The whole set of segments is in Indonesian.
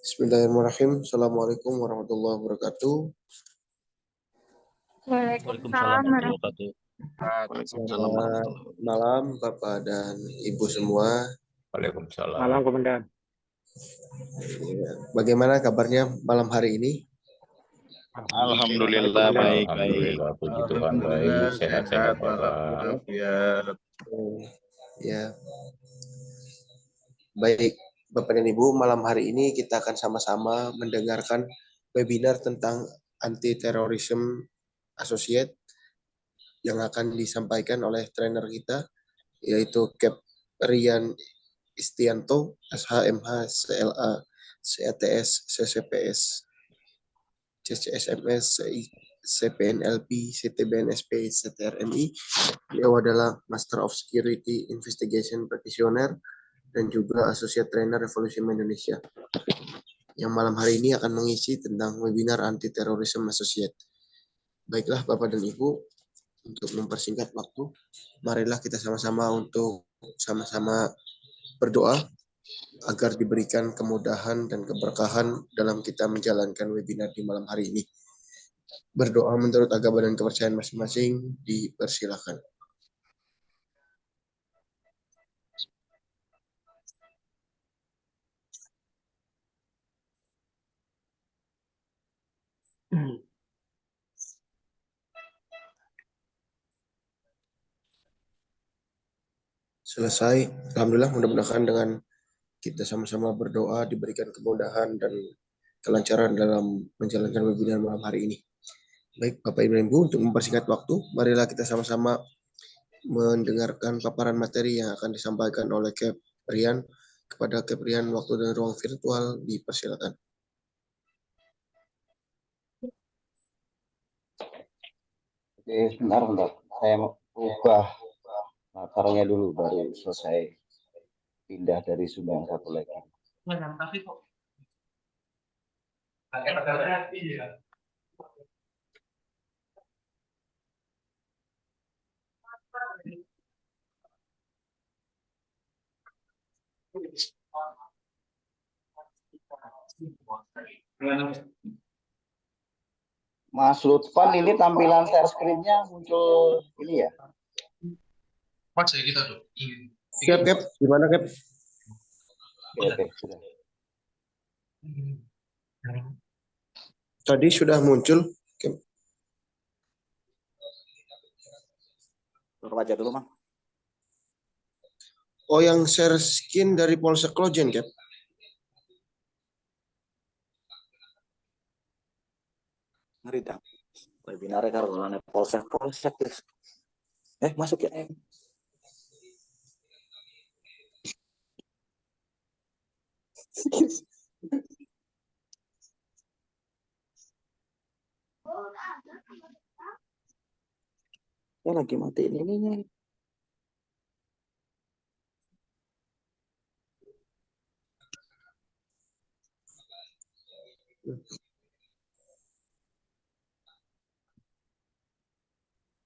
Bismillahirrahmanirrahim. Assalamualaikum warahmatullahi wabarakatuh. Waalaikumsalam warahmatullahi wabarakatuh. Selamat malam Bapak dan Ibu semua. Waalaikumsalam. Malam, Komandan. Bagaimana kabarnya malam hari ini? Alhamdulillah baik. Alhamdulillah, puji Tuhan baik, sehat-sehat Bapak. Ya. Baik, Bapak dan Ibu, malam hari ini kita akan sama-sama mendengarkan webinar tentang Anti-Terrorism Associate yang akan disampaikan oleh trainer kita, yaitu Cap Rian Istianto, SHMH, CLA, CATS, CCPS, CCSMS, CPNLP, CTBNSP, CTRNI. Beliau adalah Master of Security Investigation Practitioner dan juga Associate Trainer Revolution Indonesia, yang malam hari ini akan mengisi tentang webinar Anti-Terrorism Associate. Baiklah Bapak dan Ibu, untuk mempersingkat waktu, marilah kita sama-sama berdoa agar diberikan kemudahan dan keberkahan dalam kita menjalankan webinar di malam hari ini. Berdoa menurut agama dan kepercayaan masing-masing, dipersilakan. Selesai. Alhamdulillah, mudah-mudahan dengan kita sama-sama berdoa diberikan kemudahan dan kelancaran dalam menjalankan webinar malam hari ini. Baik, Bapak Ibu dan Ibu, untuk mempersingkat waktu, marilah kita sama-sama mendengarkan paparan materi yang akan disampaikan oleh Cap Rian. Kepada Cap Rian, waktu dan ruang virtual dipersilakan. Oke, sebentar. Saya mau ubah latarnya dulu baru selesai pindah dari Zoom yang satu lagi. Mas Lutfan, ini tampilan share screen-nya muncul ini ya? Cap, gimana Cap? Oke, sudah. Tadi sudah muncul. Cap. Tutup aja dulu, Mang. Oh, yang share screen dari Polsek Klojen, Cap? Ngeri dah. Webinarnya kalau polsek guys. Masuk ya. Ya lagi matiin ininya.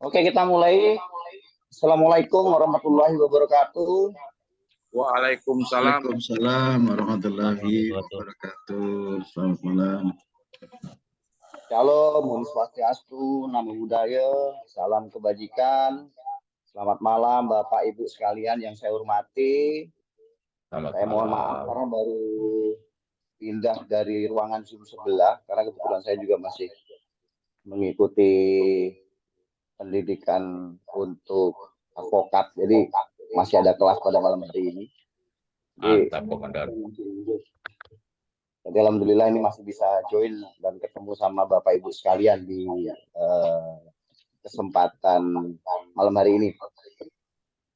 Oke, kita mulai. Assalamualaikum warahmatullahi wabarakatuh. Waalaikumsalam warahmatullahi wabarakatuh. Selamat malam. Shalom, Om Swastiastu, Namo Buddhaya, salam kebajikan. Selamat malam Bapak Ibu sekalian yang saya hormati. Saya mohon maaf karena baru pindah dari ruangan Zoom sebelah, karena kebetulan saya juga masih mengikuti pendidikan untuk advokat, jadi masih ada kelas pada malam hari ini. Mantap, Komandan. Jadi alhamdulillah ini masih bisa join dan ketemu sama Bapak Ibu sekalian di kesempatan malam hari ini.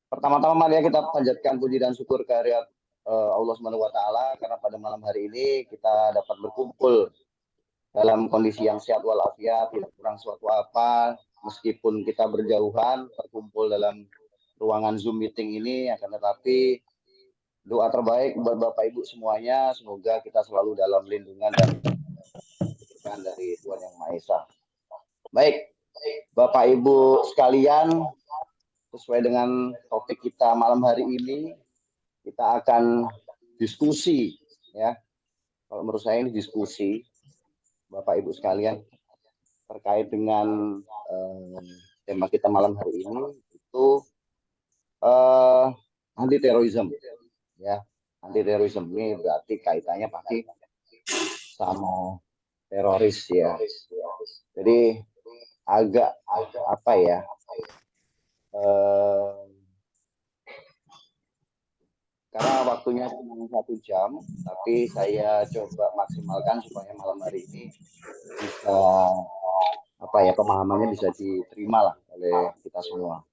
Pertama-tama mari kita panjatkan puji dan syukur kehadirat Allah Subhanahu wa taala karena pada malam hari ini kita dapat berkumpul dalam kondisi yang sehat walafiat, tidak kurang suatu apa, meskipun kita berjauhan berkumpul dalam ruangan Zoom meeting ini, akan tetapi doa terbaik buat Bapak Ibu semuanya, semoga kita selalu dalam lindungan dan dari Tuhan Yang Maha Esa. Baik, Bapak Ibu sekalian, sesuai dengan topik kita malam hari ini, kita akan diskusi ya Kalau menurut saya ini diskusi Bapak Ibu sekalian terkait dengan tema kita malam hari ini itu anti terorisme, ya. Anti terorisme ini berarti kaitannya pasti sama teroris, ya. Jadi agak apa ya? Karena waktunya cuma 1 jam, tapi saya coba maksimalkan supaya malam hari ini bisa apa ya, pemahamannya bisa diterima lah oleh kita semua.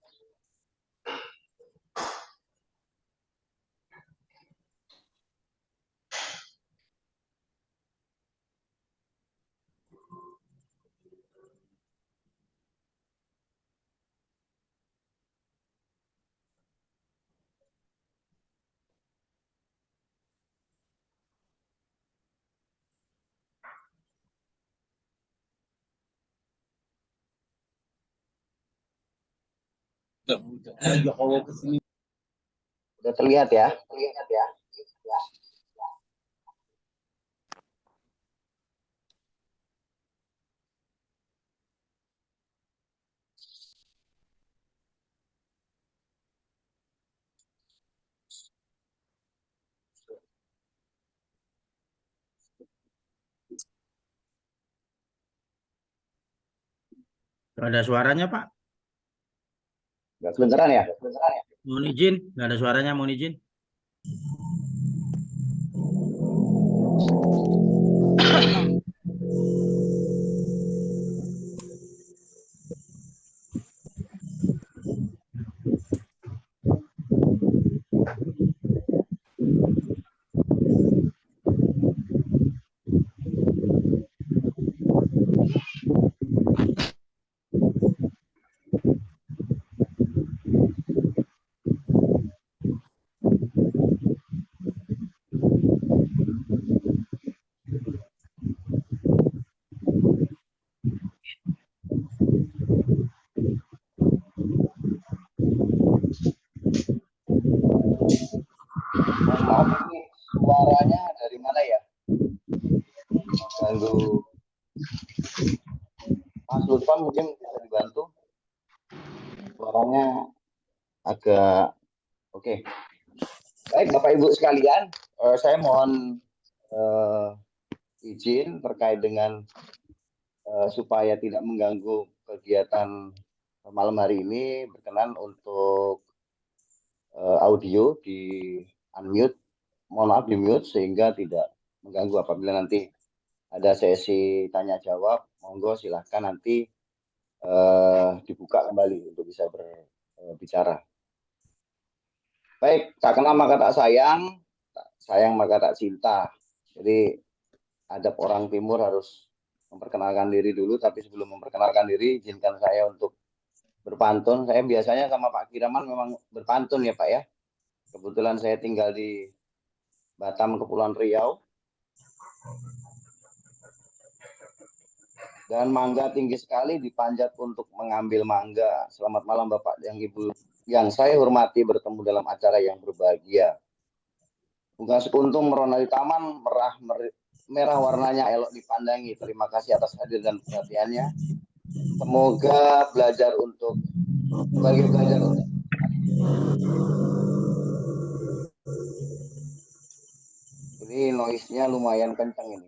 Udah terlihat ya? Terlihat ya? Nggak ada suaranya, Pak. Nggak kedengeran ya? Mohon izin, nggak ada suaranya, mohon izin. Maaf, ini suaranya dari mana ya? Ganggu. Mas Lutfan mungkin bisa dibantu. Suaranya agak oke. Baik, Bapak Ibu sekalian, saya mohon izin terkait dengan supaya tidak mengganggu kegiatan malam hari ini, berkenan untuk audio di unmute, mohon maaf di mute sehingga tidak mengganggu. Apabila nanti ada sesi tanya jawab, monggo silahkan nanti dibuka kembali untuk bisa berbicara. Baik, tak kenal maka tak sayang, sayang maka tak cinta. Jadi adab orang timur harus memperkenalkan diri dulu, tapi sebelum memperkenalkan diri, izinkan saya untuk berpantun. Saya biasanya sama Pak Kiraman memang berpantun ya Pak ya. Kebetulan saya tinggal di Batam, Kepulauan Riau. Dan mangga tinggi sekali dipanjat untuk mengambil mangga. Selamat malam Bapak yang Ibu yang saya hormati, bertemu dalam acara yang berbahagia. Bunga sekuntum merona di taman, merah warnanya elok dipandangi. Terima kasih atas hadir dan perhatiannya. Semoga belajar untuk ini noise-nya lumayan kencang ini.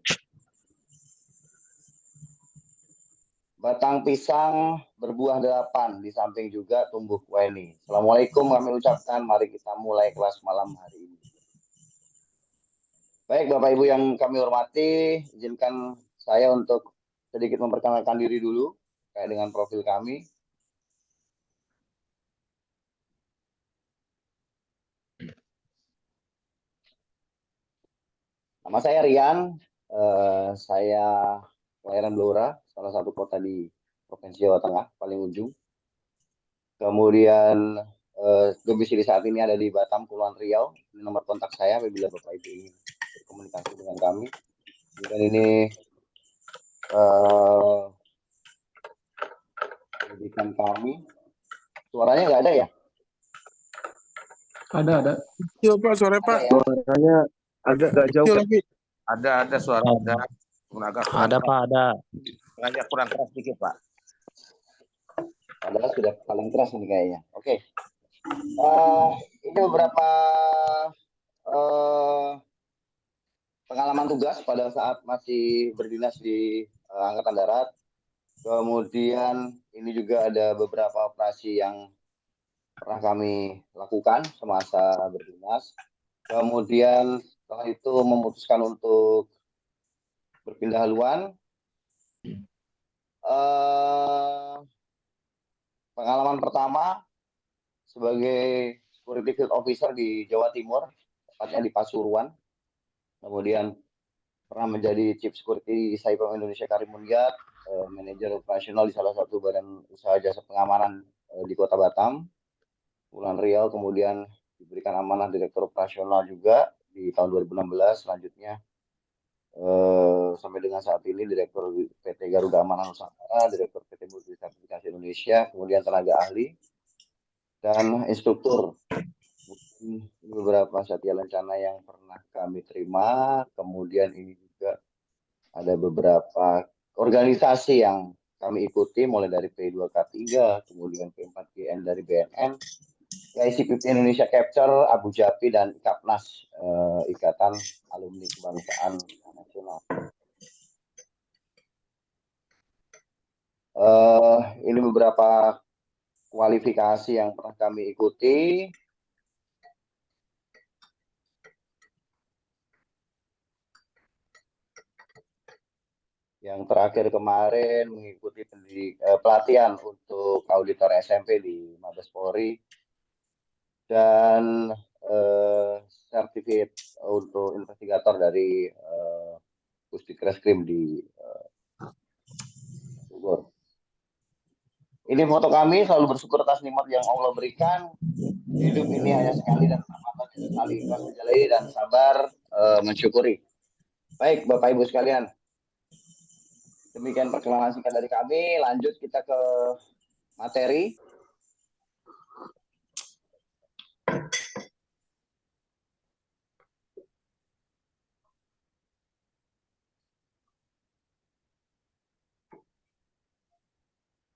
Batang pisang berbuah 8, di samping juga tumbuh weni. Assalamualaikum kami ucapkan, mari kita mulai kelas malam hari ini. Baik Bapak Ibu yang kami hormati, izinkan saya untuk sedikit memperkenalkan diri dulu terkait dengan profil kami. Nama saya Rian, saya kelahiran Blora, salah satu kota di Provinsi Jawa Tengah, paling ujung. Kemudian domisili saat ini ada di Batam, Kepulauan Riau. Ini nomor kontak saya apabila Bapak Ibu ingin berkomunikasi dengan kami. Dan ini pendidikan kami. Suaranya nggak ada ya? Ada. Iya Pak, sore Pak. Suaranya agak jauh. Lagi. Ada suara ada. Ada Pak, ada. Agak kurang keras dikit Pak. Padahal sudah paling keras ini kayaknya. Oke. Ini beberapa pengalaman tugas pada saat masih berdinas di Angkatan Darat. Kemudian ini juga ada beberapa operasi yang pernah kami lakukan semasa berdinas. Kemudian setelah itu memutuskan untuk berpindah haluan. Pengalaman pertama sebagai security field officer di Jawa Timur, tepatnya di Pasuruan. Kemudian pernah menjadi chief security di Saipem Indonesia Karimunjat, manajer operasional di salah satu badan usaha jasa pengamanan di Kota Batam, Kepulauan Riau. Kemudian diberikan amanah direktur operasional juga di tahun 2016. Selanjutnya sampai dengan saat ini direktur PT Garuda Amanah Nusantara, direktur PT Multi Sertifikasi Indonesia, kemudian tenaga ahli dan instruktur. Ini beberapa satya lancana yang pernah kami terima. Kemudian ini juga ada beberapa organisasi yang kami ikuti, mulai dari P2K3, kemudian P4GN dari BNN, ICPP Indonesia Capture, Abu Dhabi, dan IKAPNAS, Ikatan Alumni Kebangsaan Nasional. Ini beberapa kualifikasi yang pernah kami ikuti. Yang terakhir kemarin mengikuti pelatihan untuk auditor SMP di Mabes Polri dan sertifikat untuk investigator dari Pusdikreskrim di Bogor. Ini foto kami, selalu bersyukur atas nikmat yang Allah berikan. Hidup ini hanya sekali dan terbatas, sekali ikhlas menjalani dan sabar mensyukuri. Baik, Bapak Ibu sekalian. Demikian perkenalan singkat dari kami. Lanjut kita ke materi.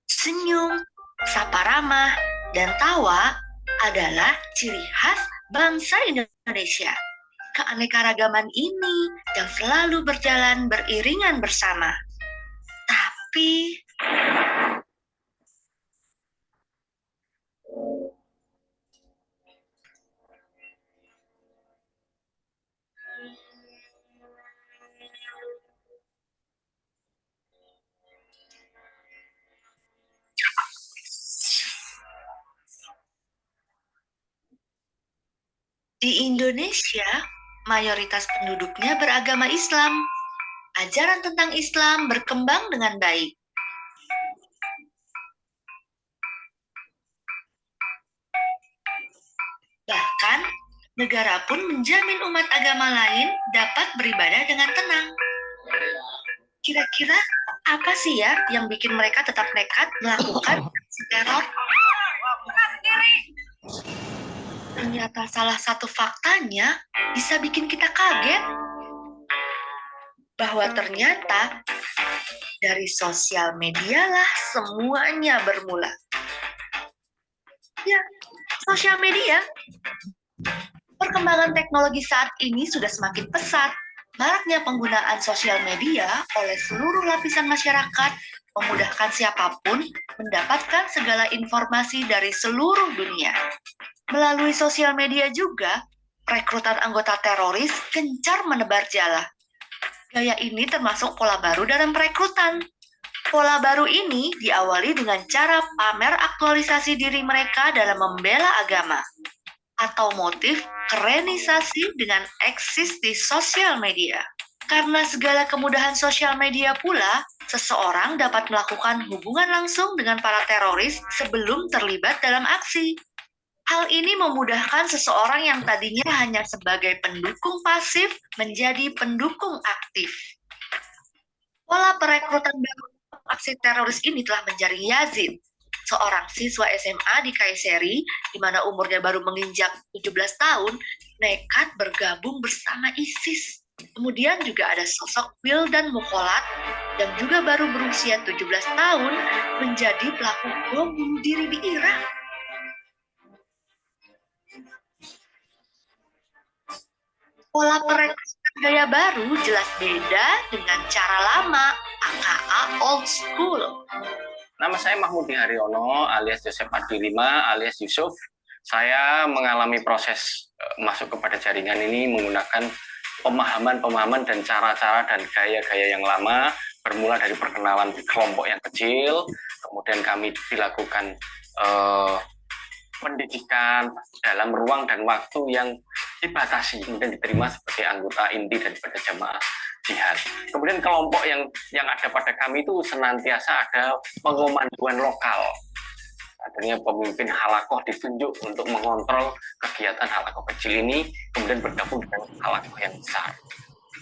Senyum, sapa ramah, dan tawa adalah ciri khas bangsa Indonesia. Keanekaragaman ini yang selalu berjalan beriringan bersama. Tapi di Indonesia, mayoritas penduduknya beragama Islam. Ajaran tentang Islam berkembang dengan baik. Bahkan, negara pun menjamin umat agama lain dapat beribadah dengan tenang. Kira-kira apa sih ya yang bikin mereka tetap nekat melakukan aksi teror? Ternyata salah satu faktanya bisa bikin kita kaget. Bahwa ternyata dari sosial medialah semuanya bermula. Ya, sosial media. Perkembangan teknologi saat ini sudah semakin pesat. Maraknya penggunaan sosial media oleh seluruh lapisan masyarakat memudahkan siapapun mendapatkan segala informasi dari seluruh dunia. Melalui sosial media juga, rekrutan anggota teroris gencar menebar jala. Gaya ini termasuk pola baru dalam perekrutan. Pola baru ini diawali dengan cara pamer aktualisasi diri mereka dalam membela agama, atau motif kerenisasi dengan eksis di sosial media. Karena segala kemudahan sosial media pula, seseorang dapat melakukan hubungan langsung dengan para teroris sebelum terlibat dalam aksi. Hal ini memudahkan seseorang yang tadinya hanya sebagai pendukung pasif menjadi pendukung aktif. Pola perekrutan baru aksi teroris ini telah menjaring Yazid, seorang siswa SMA di Kayseri, di mana umurnya baru menginjak 17 tahun, nekat bergabung bersama ISIS. Kemudian juga ada sosok Wildan Mukolat yang juga baru berusia 17 tahun menjadi pelaku bom bunuh diri di Irak. Pola perekrutan gaya baru jelas beda dengan cara lama, aka old school. Nama saya Mahmudi Haryono alias Joseph Adilima alias Yusuf. Saya mengalami proses masuk kepada jaringan ini menggunakan pemahaman dan cara-cara dan gaya-gaya yang lama, bermula dari perkenalan di kelompok yang kecil, kemudian kami dilakukan pendidikan dalam ruang dan waktu yang dibatasi, kemudian diterima sebagai anggota inti daripada jamaah jihad. Kemudian kelompok yang ada pada kami itu senantiasa ada pengomanduan lokal. Adanya pemimpin halakoh ditunjuk untuk mengontrol kegiatan halakoh kecil ini, kemudian bergabung dengan halakoh yang besar.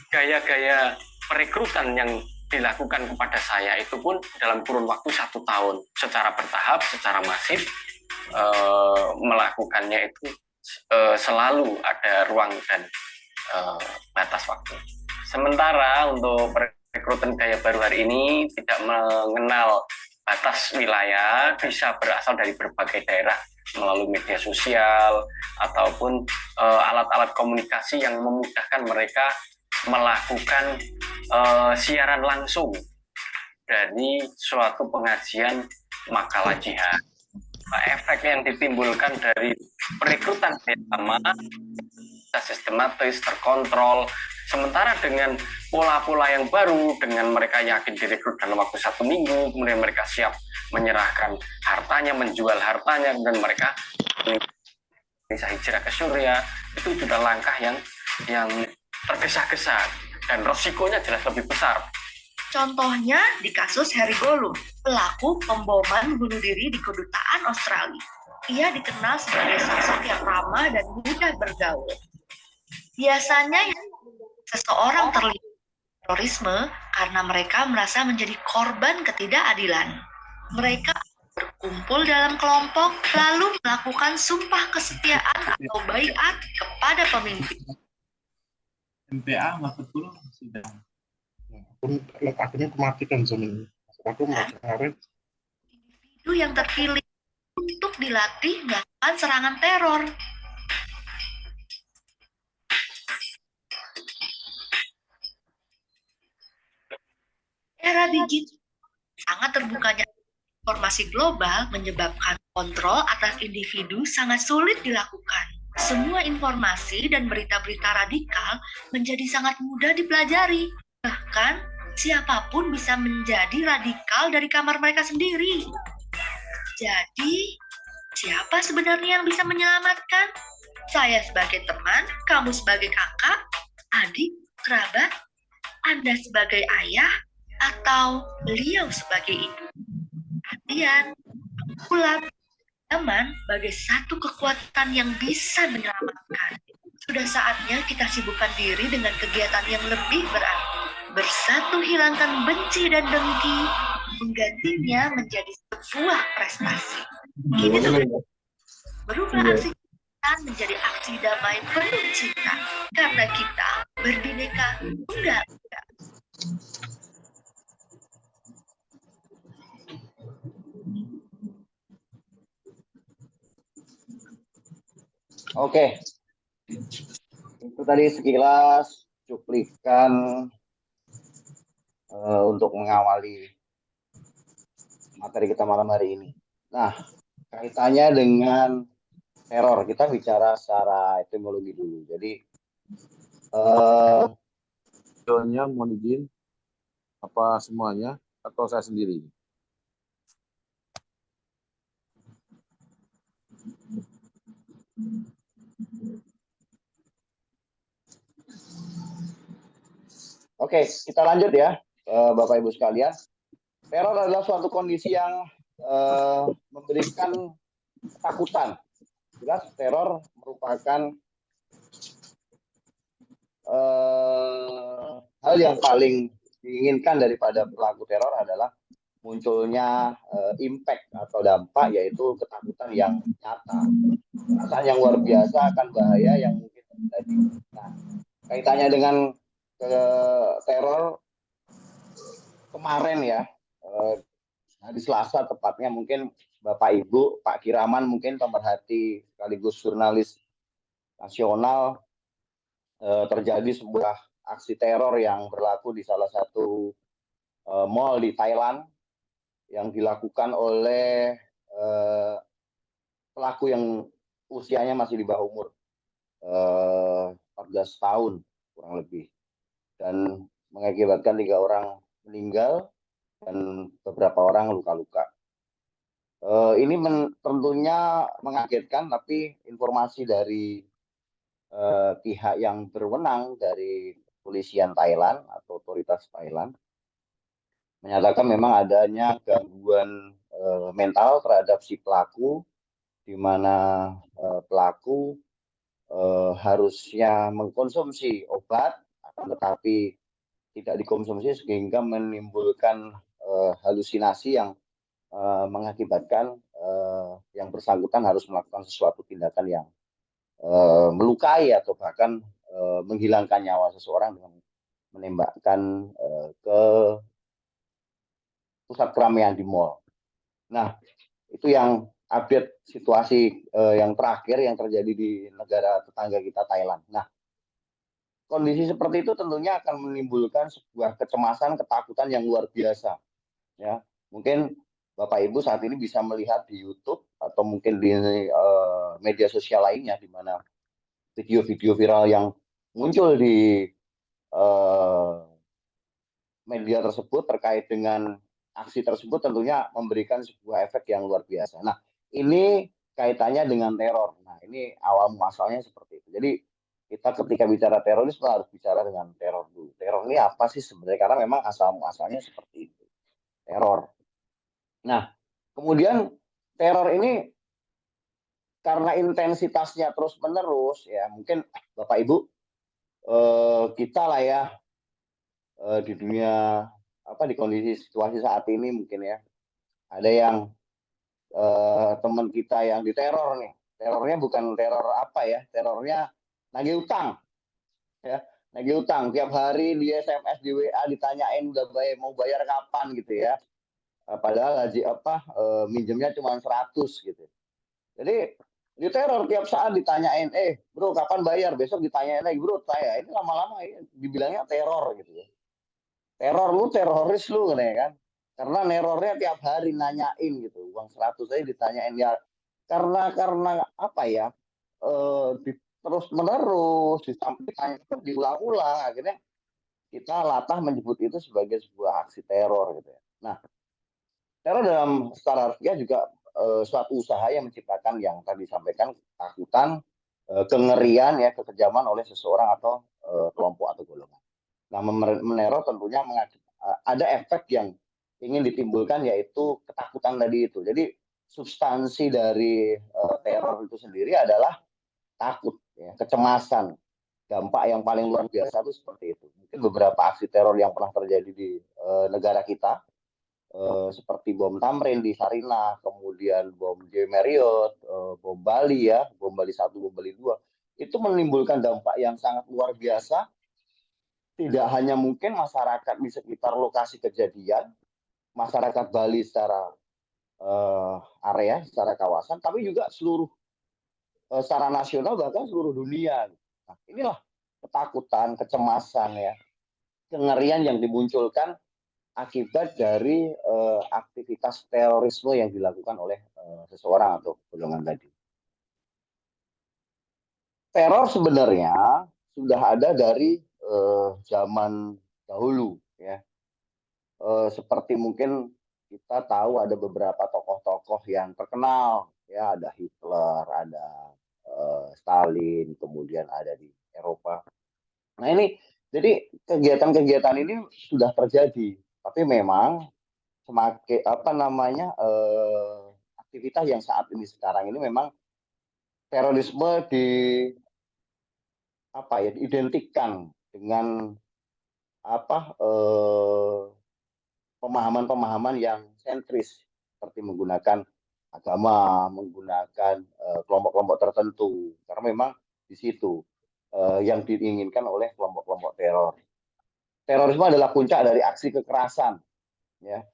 Gaya-gaya perekrutan yang dilakukan kepada saya itu pun dalam kurun waktu 1 tahun, secara bertahap, secara masif, melakukannya itu selalu ada ruang dan batas waktu. Sementara untuk perekrutan gaya baru hari ini tidak mengenal batas wilayah, bisa berasal dari berbagai daerah melalui media sosial ataupun alat-alat komunikasi yang memudahkan mereka melakukan siaran langsung dari suatu pengajian makalah jihad. Efek yang ditimbulkan dari perekrutan pertama sistematis, terkontrol. Sementara dengan pola-pola yang baru, dengan mereka yakin direkrut dalam waktu 1 minggu, kemudian mereka siap menyerahkan hartanya, menjual hartanya, dan mereka bisa hijrah ke Suriah, itu sudah langkah yang tergesa-gesa dan resikonya jelas lebih besar. Contohnya di kasus Harry Gollum, pelaku pemboman bunuh diri di kedutaan Australia. Ia dikenal sebagai sosok yang ramah dan mudah bergaul. Biasanya seseorang terlibat terorisme karena mereka merasa menjadi korban ketidakadilan. Mereka berkumpul dalam kelompok lalu melakukan sumpah kesetiaan atau baiat kepada pemimpin. MPA maksud guru sudah. Akhirnya kematikan zaman aku kemarin. Individu yang terpilih untuk dilatih melakukan serangan teror. Era digital sangat terbukanya informasi global menyebabkan kontrol atas individu sangat sulit dilakukan. Semua informasi dan berita-berita radikal menjadi sangat mudah dipelajari. Bahkan siapapun bisa menjadi radikal dari kamar mereka sendiri. Jadi, siapa sebenarnya yang bisa menyelamatkan? Saya sebagai teman, kamu sebagai kakak, adik, kerabat, Anda sebagai ayah, atau beliau sebagai ibu. Perhatian, pula zaman sebagai satu kekuatan yang bisa menyelamatkan. Sudah saatnya kita sibukkan diri dengan kegiatan yang lebih berarti. Bersatu hilangkan benci dan dengki, menggantinya menjadi sebuah prestasi. Ini sudah berubah aksi kita menjadi aksi damai penuh cinta, karena kita berbineka tunggal ika. Oke, itu tadi sekilas cuplikan untuk mengawali materi kita malam hari ini. Nah, kaitannya dengan teror, kita bicara secara etimologi dulu. Jadi, mohon izin, apa semuanya atau saya sendiri? Oke, kita lanjut ya, Bapak Ibu sekalian. Teror adalah suatu kondisi yang memberikan ketakutan. Jelas teror merupakan hal yang paling diinginkan daripada pelaku teror adalah munculnya impact atau dampak, yaitu ketakutan yang nyata. Perasaan yang luar biasa akan bahaya yang mungkin terjadi. Nah, kaitannya dengan teror kemarin ya, hari Selasa tepatnya, mungkin Bapak Ibu, Pak Kiraman mungkin pemerhati sekaligus jurnalis nasional, terjadi sebuah aksi teror yang berlaku di salah satu mall di Thailand yang dilakukan oleh pelaku yang usianya masih di bawah umur 14 tahun kurang lebih, dan mengakibatkan 3 orang meninggal dan beberapa orang luka-luka. Ini tentunya mengagetkan, tapi informasi dari pihak yang berwenang dari kepolisian Thailand atau otoritas Thailand menyatakan memang adanya gangguan mental terhadap si pelaku, di mana pelaku harusnya mengkonsumsi obat, tetapi tidak dikonsumsi sehingga menimbulkan halusinasi yang mengakibatkan yang bersangkutan harus melakukan sesuatu tindakan yang melukai atau bahkan menghilangkan nyawa seseorang dengan menembakkan ke pusat keramaian di mall. Nah, itu yang update situasi yang terakhir yang terjadi di negara tetangga kita, Thailand. Nah, kondisi seperti itu tentunya akan menimbulkan sebuah kecemasan, ketakutan yang luar biasa. Ya, mungkin Bapak Ibu saat ini bisa melihat di YouTube atau mungkin di media sosial lainnya, di mana video-video viral yang muncul di media tersebut terkait dengan aksi tersebut tentunya memberikan sebuah efek yang luar biasa. Nah, ini kaitannya dengan teror. Nah, ini awal muasalnya seperti itu. Jadi kita ketika bicara terorisme harus bicara dengan teror dulu. Teror ini apa sih sebenarnya? Karena memang asal muasalnya seperti itu. Teror. Nah, kemudian teror ini karena intensitasnya terus menerus, ya mungkin Bapak Ibu kita lah ya di dunia di kondisi situasi saat ini mungkin ya ada yang teman kita yang diteror nih. Terornya bukan teror terornya nagih utang ya, nagih utang. Tiap hari di SMS, di WA ditanyain udah mau bayar kapan gitu ya, padahal minjemnya cuma 100 gitu. Jadi di teror tiap saat ditanyain, bro kapan bayar, besok ditanyain lagi, bro saya ini lama-lama dibilangnya teror gitu ya. Teror lu, teroris lu kan, karena nerornya tiap hari nanyain gitu, uang 100 aja ditanyain ya, karena apa ya, terus menerus disampaikan, diulang-ulang, akhirnya kita latah menyebut itu sebagai sebuah aksi teror gitu ya. Nah, teror dalam secara harfiah juga suatu usaha yang menciptakan yang tadi disampaikan, ketakutan, kengerian ya, kekejaman oleh seseorang atau kelompok atau golongan. Nah, meneror tentunya ada efek yang ingin ditimbulkan, yaitu ketakutan tadi itu. Jadi substansi dari teror itu sendiri adalah takut, ya, kecemasan. Dampak yang paling luar biasa itu seperti itu. Mungkin beberapa aksi teror yang pernah terjadi di negara kita, seperti bom Tamrin di Sarinah, kemudian bom J Marriott, bom Bali ya, bom Bali 1, bom Bali 2, itu menimbulkan dampak yang sangat luar biasa. Tidak hanya mungkin masyarakat di sekitar lokasi kejadian, masyarakat Bali secara area, secara kawasan, tapi juga seluruh secara nasional, bahkan seluruh dunia. Nah, inilah ketakutan, kecemasan ya, kengerian yang dimunculkan akibat dari aktivitas terorisme yang dilakukan oleh seseorang atau golongan tadi. Teror sebenarnya sudah ada dari zaman dahulu ya. Seperti mungkin kita tahu ada beberapa tokoh-tokoh yang terkenal ya, ada Hitler, ada Stalin, kemudian ada di Eropa. Nah, ini jadi kegiatan-kegiatan ini sudah terjadi, tapi memang semakin aktivitas yang saat ini sekarang ini memang terorisme diidentikan dengan pemahaman-pemahaman yang sentris, seperti menggunakan agama, menggunakan kelompok-kelompok tertentu, karena memang di situ yang diinginkan oleh kelompok-kelompok teror. terorisme adalah puncak dari aksi kekerasan. Ya,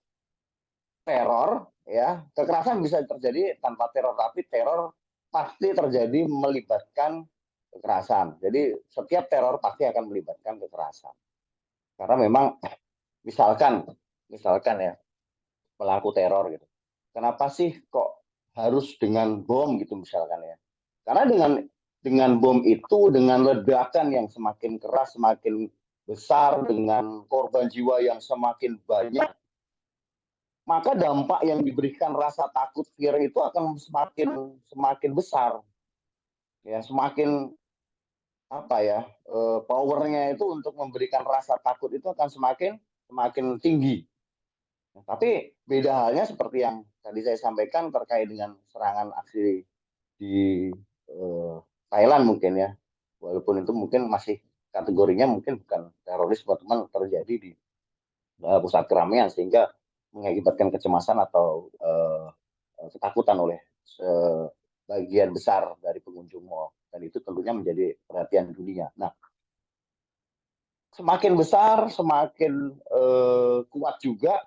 teror, ya, kekerasan bisa terjadi tanpa teror, tapi teror pasti terjadi melibatkan kekerasan. Jadi setiap teror pasti akan melibatkan kekerasan. Karena memang misalkan ya, pelaku teror gitu. Kenapa sih kok harus dengan bom gitu misalkan ya? Karena dengan bom itu, dengan ledakan yang semakin keras, semakin besar, dengan korban jiwa yang semakin banyak, maka dampak yang diberikan rasa takut fear itu akan semakin besar. Ya, semakin apa ya? Powernya itu untuk memberikan rasa takut itu akan semakin tinggi. Tapi beda halnya seperti yang tadi saya sampaikan terkait dengan serangan aksi di Thailand mungkin ya. Walaupun itu mungkin masih kategorinya mungkin bukan terorisme, teman terjadi di pusat keramaian sehingga mengakibatkan kecemasan atau ketakutan oleh sebagian besar dari pengunjung mal. Dan itu tentunya menjadi perhatian dunia. Nah, semakin besar, semakin kuat juga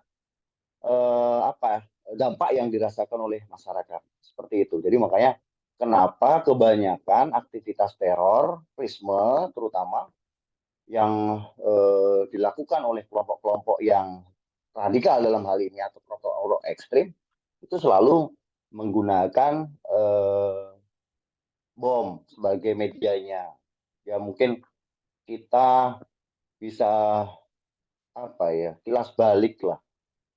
dampak yang dirasakan oleh masyarakat seperti itu. Jadi makanya kenapa kebanyakan aktivitas terorisme terutama yang dilakukan oleh kelompok-kelompok yang radikal dalam hal ini atau kelompok ekstrim itu selalu menggunakan bom sebagai medianya. Ya mungkin kita bisa kilas balik lah.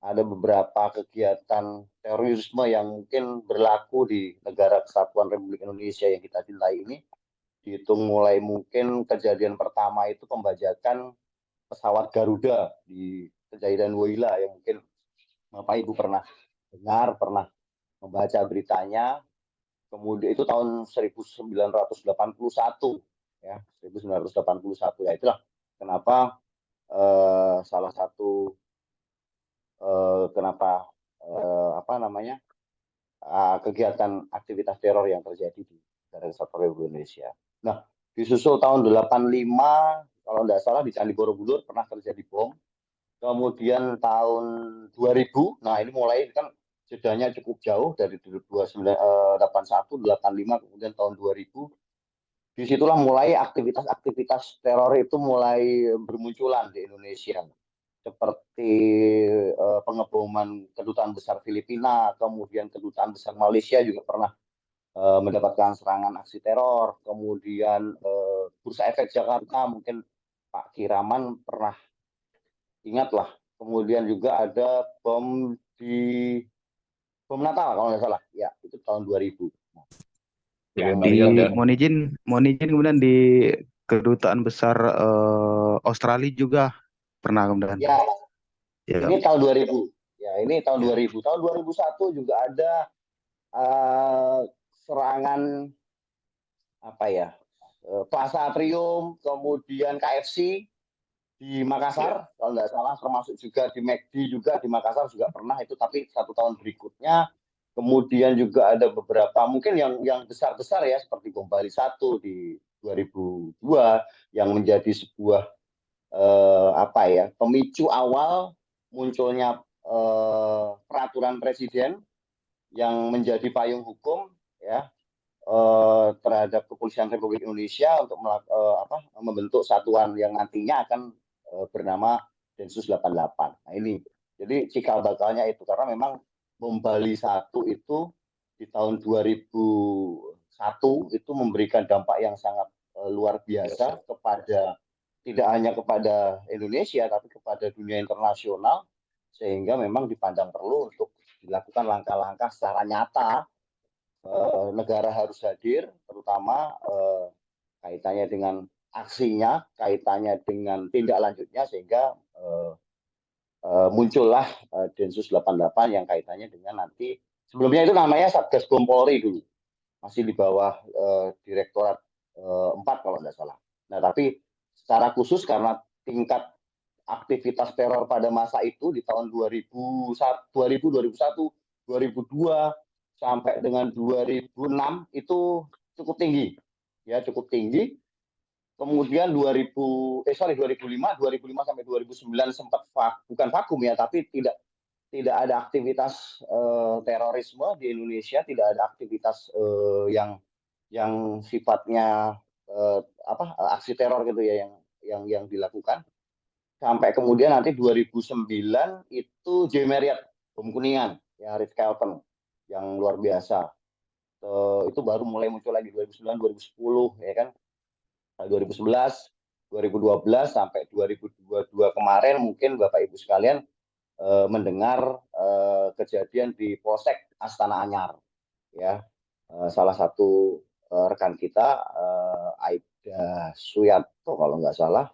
Ada beberapa kegiatan terorisme yang mungkin berlaku di negara Kesatuan Republik Indonesia yang kita cintai ini. Dihitung mulai mungkin kejadian pertama itu pembajakan pesawat Garuda di kejadian Woyla yang mungkin Bapak Ibu pernah dengar, pernah membaca beritanya. Kemudian itu tahun 1981 ya, 1981 ya, itulah kenapa salah satu kenapa kegiatan aktivitas teror yang terjadi di negara Kesatuan Republik Indonesia. Nah, disusul tahun 85 kalau tidak salah di Candi Borobudur pernah terjadi bom. Kemudian tahun 2000, nah ini mulai kan jedanya cukup jauh dari 81, 85, kemudian tahun 2000. Disitulah mulai aktivitas teror itu mulai bermunculan di Indonesia. Seperti pengeboman kedutaan besar Filipina, kemudian kedutaan besar Malaysia juga pernah mendapatkan serangan aksi teror. Kemudian Bursa Efek Jakarta, mungkin Pak Kiraman pernah ingatlah. Kemudian juga ada bom Natal kalau nggak salah, ya itu tahun 2000. Mohon izin kemudian di kedutaan besar Australia juga pernah kemudian. Ya, ini tahun 2000. Ya, ini tahun 2000. Tahun 2001 juga ada serangan Plaza Atrium, kemudian KFC di Makassar, kalau nggak salah, termasuk juga di McD juga di Makassar juga pernah itu, tapi 1 tahun berikutnya. Kemudian juga ada beberapa mungkin yang besar-besar ya, seperti bom Bali 1 di 2002 yang menjadi sebuah pemicu awal munculnya peraturan presiden yang menjadi payung hukum ya terhadap Kepolisian Republik Indonesia untuk membentuk satuan yang nantinya akan bernama Densus 88. Nah ini, jadi cikal bakalnya itu karena memang bom Bali 1 itu di tahun 2001 itu memberikan dampak yang sangat luar biasa tidak hanya kepada Indonesia tapi kepada dunia internasional, sehingga memang dipandang perlu untuk dilakukan langkah-langkah secara nyata. Negara harus hadir, terutama kaitannya dengan aksinya, kaitannya dengan tindak lanjutnya, sehingga muncullah Densus 88 yang kaitannya dengan nanti, sebelumnya itu namanya Satgas Bom Polri dulu, masih di bawah Direktorat 4 kalau tidak salah. Nah tapi secara khusus karena tingkat aktivitas teror pada masa itu di tahun 2001, 2002 sampai dengan 2006 itu cukup tinggi. Ya, cukup tinggi. Kemudian 2005 sampai 2009 sempat bukan vakum ya, tapi tidak ada aktivitas terorisme di Indonesia, tidak ada aktivitas yang sifatnya aksi teror gitu ya yang dilakukan. Sampai kemudian nanti 2009 itu J. Marriott, bom Kuningan, ya Ritz Carlton yang luar biasa. Itu baru mulai muncul lagi 2009, 2010 ya kan. 2011, 2012 sampai 2022 kemarin mungkin Bapak Ibu sekalian mendengar kejadian di Polsek Astana Anyar ya. Salah satu rekan kita Aibda Suyatto kalau nggak salah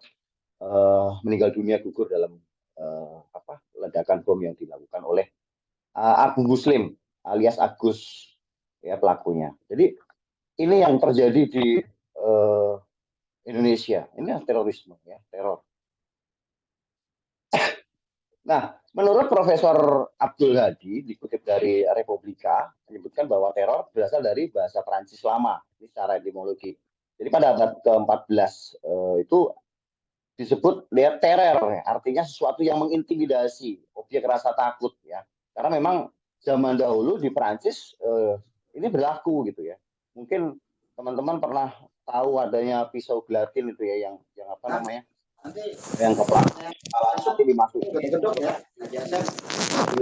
meninggal dunia gugur dalam ledakan bom yang dilakukan oleh Abu Muslim alias Agus ya pelakunya. Jadi ini yang terjadi di Indonesia. Ini terorisme ya, teror. Nah, menurut Profesor Abdul Hadi dikutip dari Republika menyebutkan bahwa teror berasal dari bahasa Perancis lama, ini secara etimologi. Jadi pada abad ke-14 itu disebut lihat teror, artinya sesuatu yang mengintimidasi, objek rasa takut ya. Karena memang zaman dahulu di Perancis ini berlaku gitu ya. Mungkin teman-teman pernah tahu adanya pisau gelatin itu ya yang apa namanya? Yang kepalanya nanti dimasukin ya.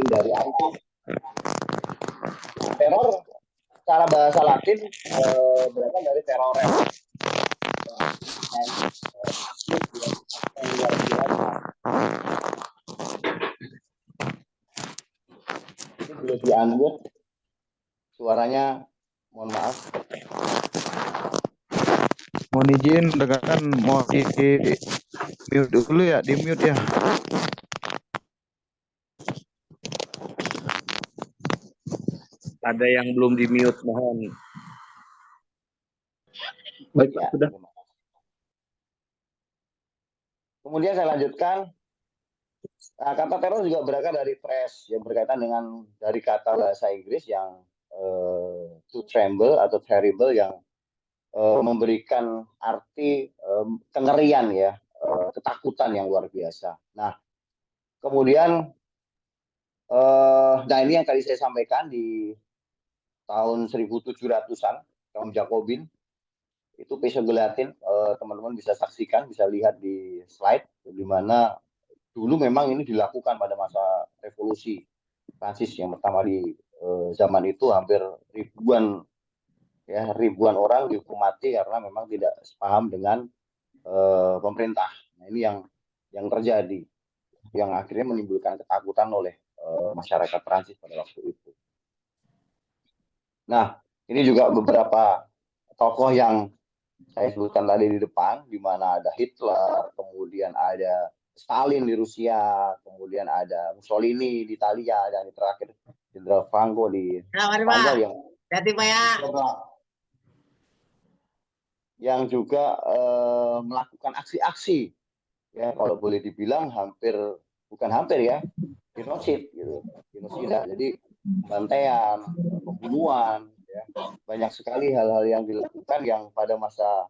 Dari itu. Teror secara bahasa Latin berasal dari terorem. Ini boleh di-unmute suaranya, mohon maaf. Mohon izin, rekan mau di mute dulu ya, di mute ya. Ada yang belum di mute, mohon. Baik, ya, sudah. Kemudian saya lanjutkan. Nah, kata teror juga berasal dari thresh yang berkaitan dengan dari kata bahasa Inggris yang to tremble atau terrible yang memberikan arti kengerian ya, ketakutan yang luar biasa. Nah, kemudian nah ini yang tadi saya sampaikan di tahun 1700-an kaum Jakobin itu pisau gelatin, teman-teman bisa saksikan, bisa lihat di slide di mana dulu memang ini dilakukan pada masa revolusi Prancis yang pertama di zaman itu hampir ribuan orang dihukum mati karena memang tidak sepaham dengan pemerintah. Nah, ini yang terjadi yang akhirnya menimbulkan ketakutan oleh masyarakat Prancis pada waktu itu. Nah, ini juga beberapa tokoh yang saya sebutkan tadi di depan, di mana ada Hitler, kemudian ada Stalin di Rusia, kemudian ada Mussolini di Italia, dan terakhir Jenderal Franco di Spanyol yang juga melakukan aksi-aksi ya kalau boleh dibilang bukan hampir ya, genosid gitu, genosida. Jadi pembantaian, pembunuhan ya. Banyak sekali hal-hal yang dilakukan yang pada masa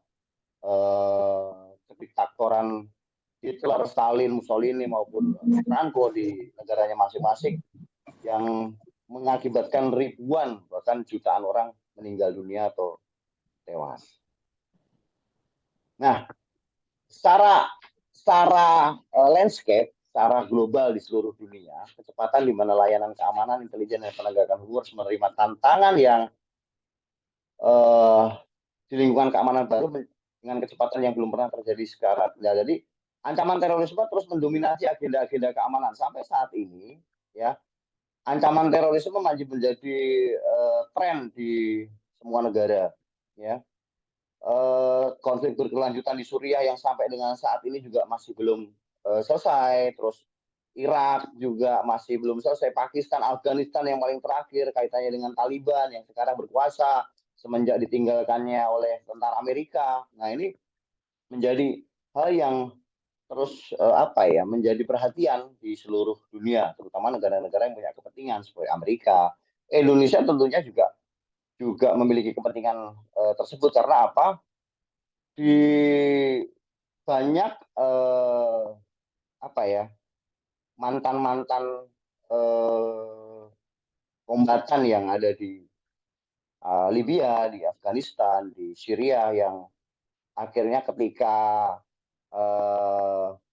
kediktatoran Hitler, Stalin, Mussolini maupun Franco di negaranya masing-masing yang mengakibatkan ribuan bahkan jutaan orang meninggal dunia atau tewas. Nah, secara landscape, secara global di seluruh dunia, kecepatan di mana layanan keamanan, intelijen dan penegakan hukum harus menerima tantangan yang di lingkungan keamanan baru dengan kecepatan yang belum pernah terjadi sekarang. Nah, jadi ancaman terorisme terus mendominasi agenda-agenda keamanan sampai saat ini. Ya, ancaman terorisme masih menjadi tren di semua negara. Ya, konflik berkelanjutan di Suriah yang sampai dengan saat ini juga masih belum selesai. Terus Irak juga masih belum selesai. Pakistan, Afghanistan yang paling terakhir kaitannya dengan Taliban yang sekarang berkuasa semenjak ditinggalkannya oleh tentara Amerika. Nah, ini menjadi hal yang terus menjadi perhatian di seluruh dunia, terutama negara-negara yang punya kepentingan seperti Amerika. Indonesia tentunya juga memiliki kepentingan tersebut karena apa? di banyak apa ya, mantan-mantan kombatan yang ada di Libya, di Afghanistan, di Syria yang akhirnya ketika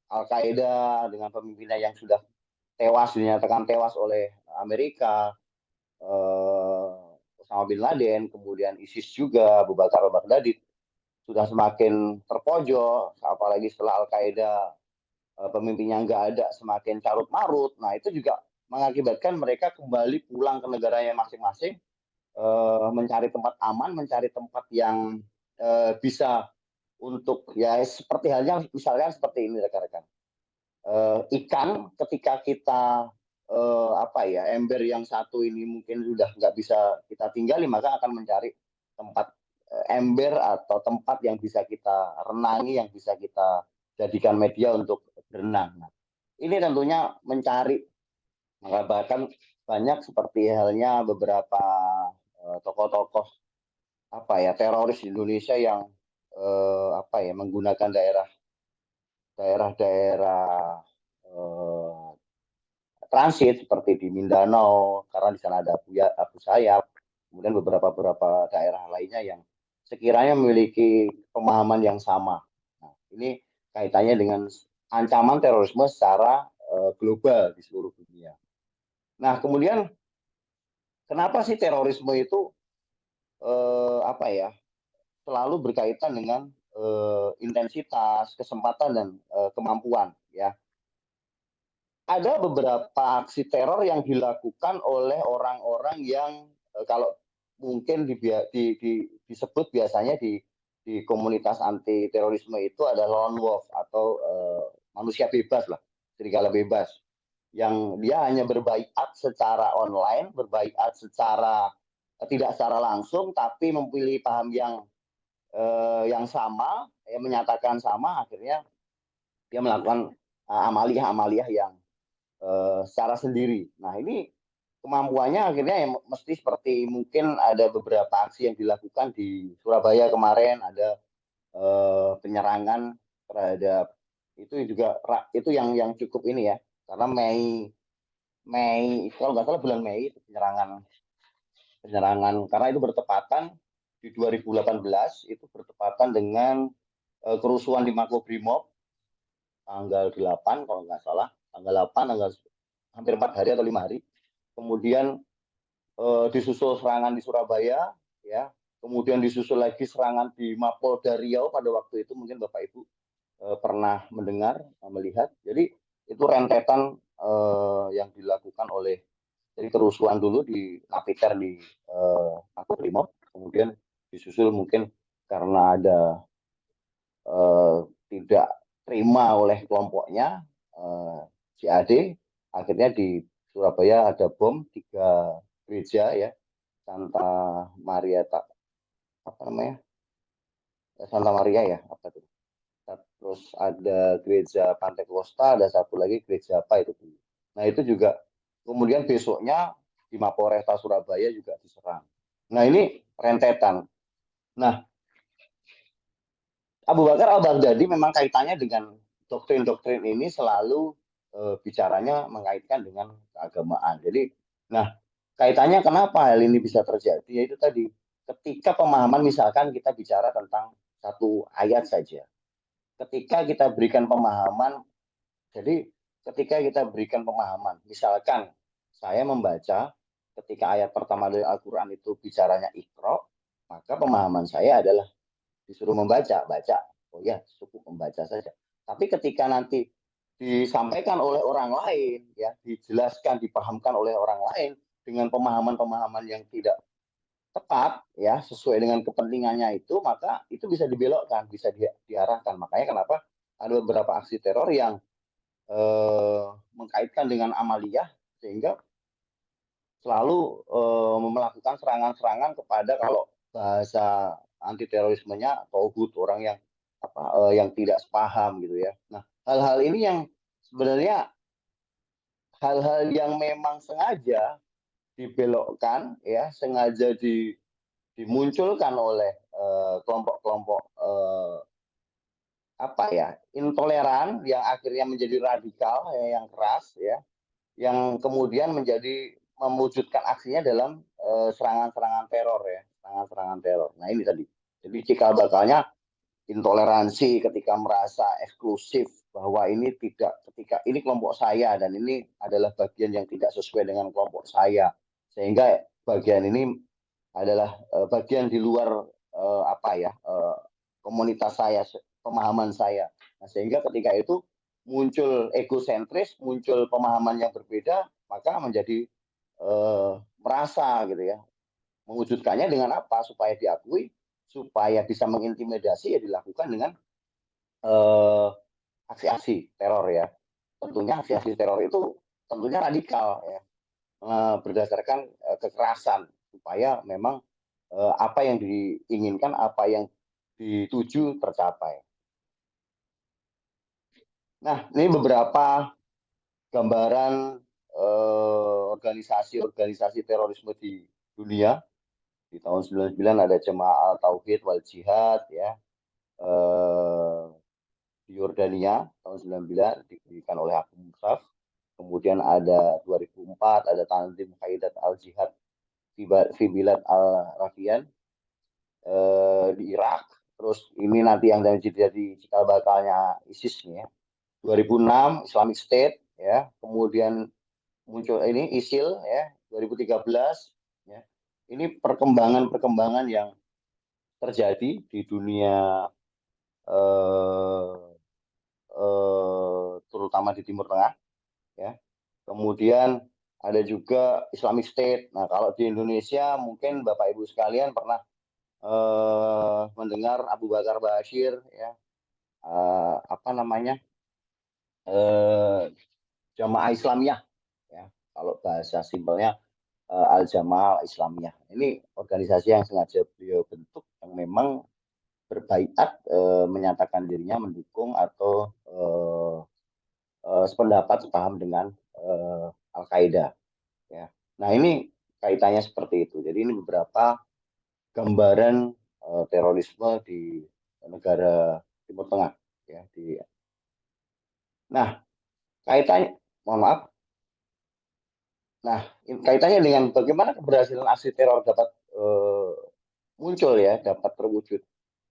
Al-Qaeda dengan pemimpinnya yang sudah tewas, dinyatakan tewas oleh Amerika, Osama bin Laden, kemudian ISIS juga, Abu Bakar al-Baghdadi, sudah semakin terpojok, apalagi setelah Al-Qaeda pemimpinnya nggak ada, semakin carut marut. Nah itu juga mengakibatkan mereka kembali pulang ke negaranya masing-masing, mencari tempat aman, mencari tempat yang bisa untuk ya seperti halnya misalkan seperti ini rekan-rekan, ikan ketika kita apa ya, ember yang satu ini mungkin sudah nggak bisa kita tinggali, maka akan mencari tempat ember atau tempat yang bisa kita renangi, yang bisa kita jadikan media untuk berenang. Nah, ini tentunya mencari, maka bahkan banyak seperti halnya beberapa tokoh-tokoh apa ya, teroris di Indonesia yang apa ya, menggunakan daerah-daerah transit seperti di Mindanao karena di sana ada Abu Sayyaf, kemudian beberapa daerah lainnya yang sekiranya memiliki pemahaman yang sama. Nah, ini kaitannya dengan ancaman terorisme secara global di seluruh dunia. Nah, kemudian kenapa sih terorisme itu apa ya, selalu berkaitan dengan intensitas, kesempatan dan kemampuan ya. Ada beberapa aksi teror yang dilakukan oleh orang-orang yang kalau mungkin disebut biasanya di komunitas anti terorisme itu adalah lone wolf atau manusia bebas lah, serigala bebas, yang dia hanya berbaiat secara online, berbaiat secara tidak secara langsung, tapi memilih paham yang sama, menyatakan sama, akhirnya dia melakukan amalia-amalia yang secara sendiri. Nah ini kemampuannya akhirnya ya mesti seperti mungkin ada beberapa aksi yang dilakukan di Surabaya kemarin, ada penyerangan terhadap itu juga, itu yang cukup ini ya, karena Mei kalau nggak salah bulan Mei itu penyerangan karena itu bertepatan di 2018, itu bertepatan dengan kerusuhan di Makobrimob tanggal 8 kalau nggak salah, tanggal 8, hampir 4 hari atau 5 hari. Kemudian disusul serangan di Surabaya, ya. Kemudian disusul lagi serangan di Mapolda Riau pada waktu itu, mungkin Bapak Ibu pernah mendengar, melihat. Jadi itu rentetan yang dilakukan oleh, jadi kerusuhan dulu di Napiter di Makobrimob, kemudian disusul mungkin karena ada tidak terima oleh kelompoknya CAD, akhirnya di Surabaya ada bom 3 gereja ya, Santa Maria apa namanya, Santa Maria ya, apa itu, terus ada gereja Pantai Costa, ada satu lagi gereja apa itu. Nah itu juga kemudian besoknya di Mapolresta Surabaya juga diserang. Nah ini rentetan. Nah Abu Bakar al-Baghdadi memang kaitannya dengan doktrin-doktrin ini selalu bicaranya mengaitkan dengan keagamaan. Jadi, nah kaitannya kenapa hal ini bisa terjadi? Yaitu tadi, ketika pemahaman, misalkan kita bicara tentang satu ayat saja, ketika kita berikan pemahaman, jadi ketika kita berikan pemahaman, misalkan saya membaca ketika ayat pertama dari Al-Quran itu bicaranya Iqra, maka pemahaman saya adalah disuruh baca. Oh ya, cukup membaca saja. Tapi ketika nanti disampaikan oleh orang lain, ya, dijelaskan, dipahamkan oleh orang lain dengan pemahaman-pemahaman yang tidak tepat, ya, sesuai dengan kepentingannya itu, maka itu bisa dibelokkan, bisa diarahkan. Makanya kenapa ada beberapa aksi teror yang mengkaitkan dengan amaliyah, sehingga selalu melakukan serangan-serangan kepada, kalau bahasa anti terorismenya, togut, orang yang yang tidak sepaham gitu ya. Nah, hal-hal ini yang sebenarnya hal-hal yang memang sengaja dibelokkan ya, sengaja dimunculkan oleh kelompok-kelompok apa ya, intoleran yang akhirnya menjadi radikal ya, yang keras ya, yang kemudian menjadi mewujudkan aksinya dalam serangan-serangan teror ya, serangan-serangan teror. Nah ini tadi. Jadi cikal bakalnya intoleransi ketika merasa eksklusif bahwa ini tidak, ketika ini kelompok saya dan ini adalah bagian yang tidak sesuai dengan kelompok saya, sehingga bagian ini adalah bagian di luar apa ya, komunitas saya, pemahaman saya. Nah, sehingga ketika itu muncul egosentris, muncul pemahaman yang berbeda, maka menjadi merasa gitu ya. Mewujudkannya dengan apa? Supaya diakui, supaya bisa mengintimidasi, ya dilakukan dengan aksi-aksi teror ya. Tentunya aksi-aksi teror itu tentunya radikal ya, berdasarkan kekerasan, supaya memang apa yang diinginkan, apa yang dituju tercapai. Nah, ini beberapa gambaran organisasi-organisasi terorisme di dunia. Di tahun 99 ada Jemaah Tauhid wal Jihad ya, di Yordania tahun 99 didirikan oleh Abu Musaf. Kemudian ada 2004 ada Tanzim Qaidat al Jihad fi Bilad al Rafian di Irak. Terus ini nanti yang jadi cikal bakalnya ISIS nih ya. 2006 Islamic State ya, kemudian muncul ini ISIL ya 2013 ya. Ini perkembangan yang terjadi di dunia terutama di Timur Tengah ya. Kemudian ada juga Islamic State. Nah, kalau di Indonesia mungkin Bapak Ibu sekalian pernah mendengar Abu Bakar Bashir ya, apa namanya, Jamaah Islamiyah ya, kalau bahasa simpelnya Al Jamaah Islamiyah. Ini organisasi yang sengaja beliau bentuk, yang memang berbaiat menyatakan dirinya mendukung atau sependapat, sepaham dengan Al-Qaeda ya. Nah ini kaitannya seperti itu. Jadi ini beberapa gambaran terorisme di negara Timur Tengah ya. Nah kaitannya, mohon maaf. Nah kaitannya dengan bagaimana keberhasilan aksi teror dapat muncul ya, dapat terwujud.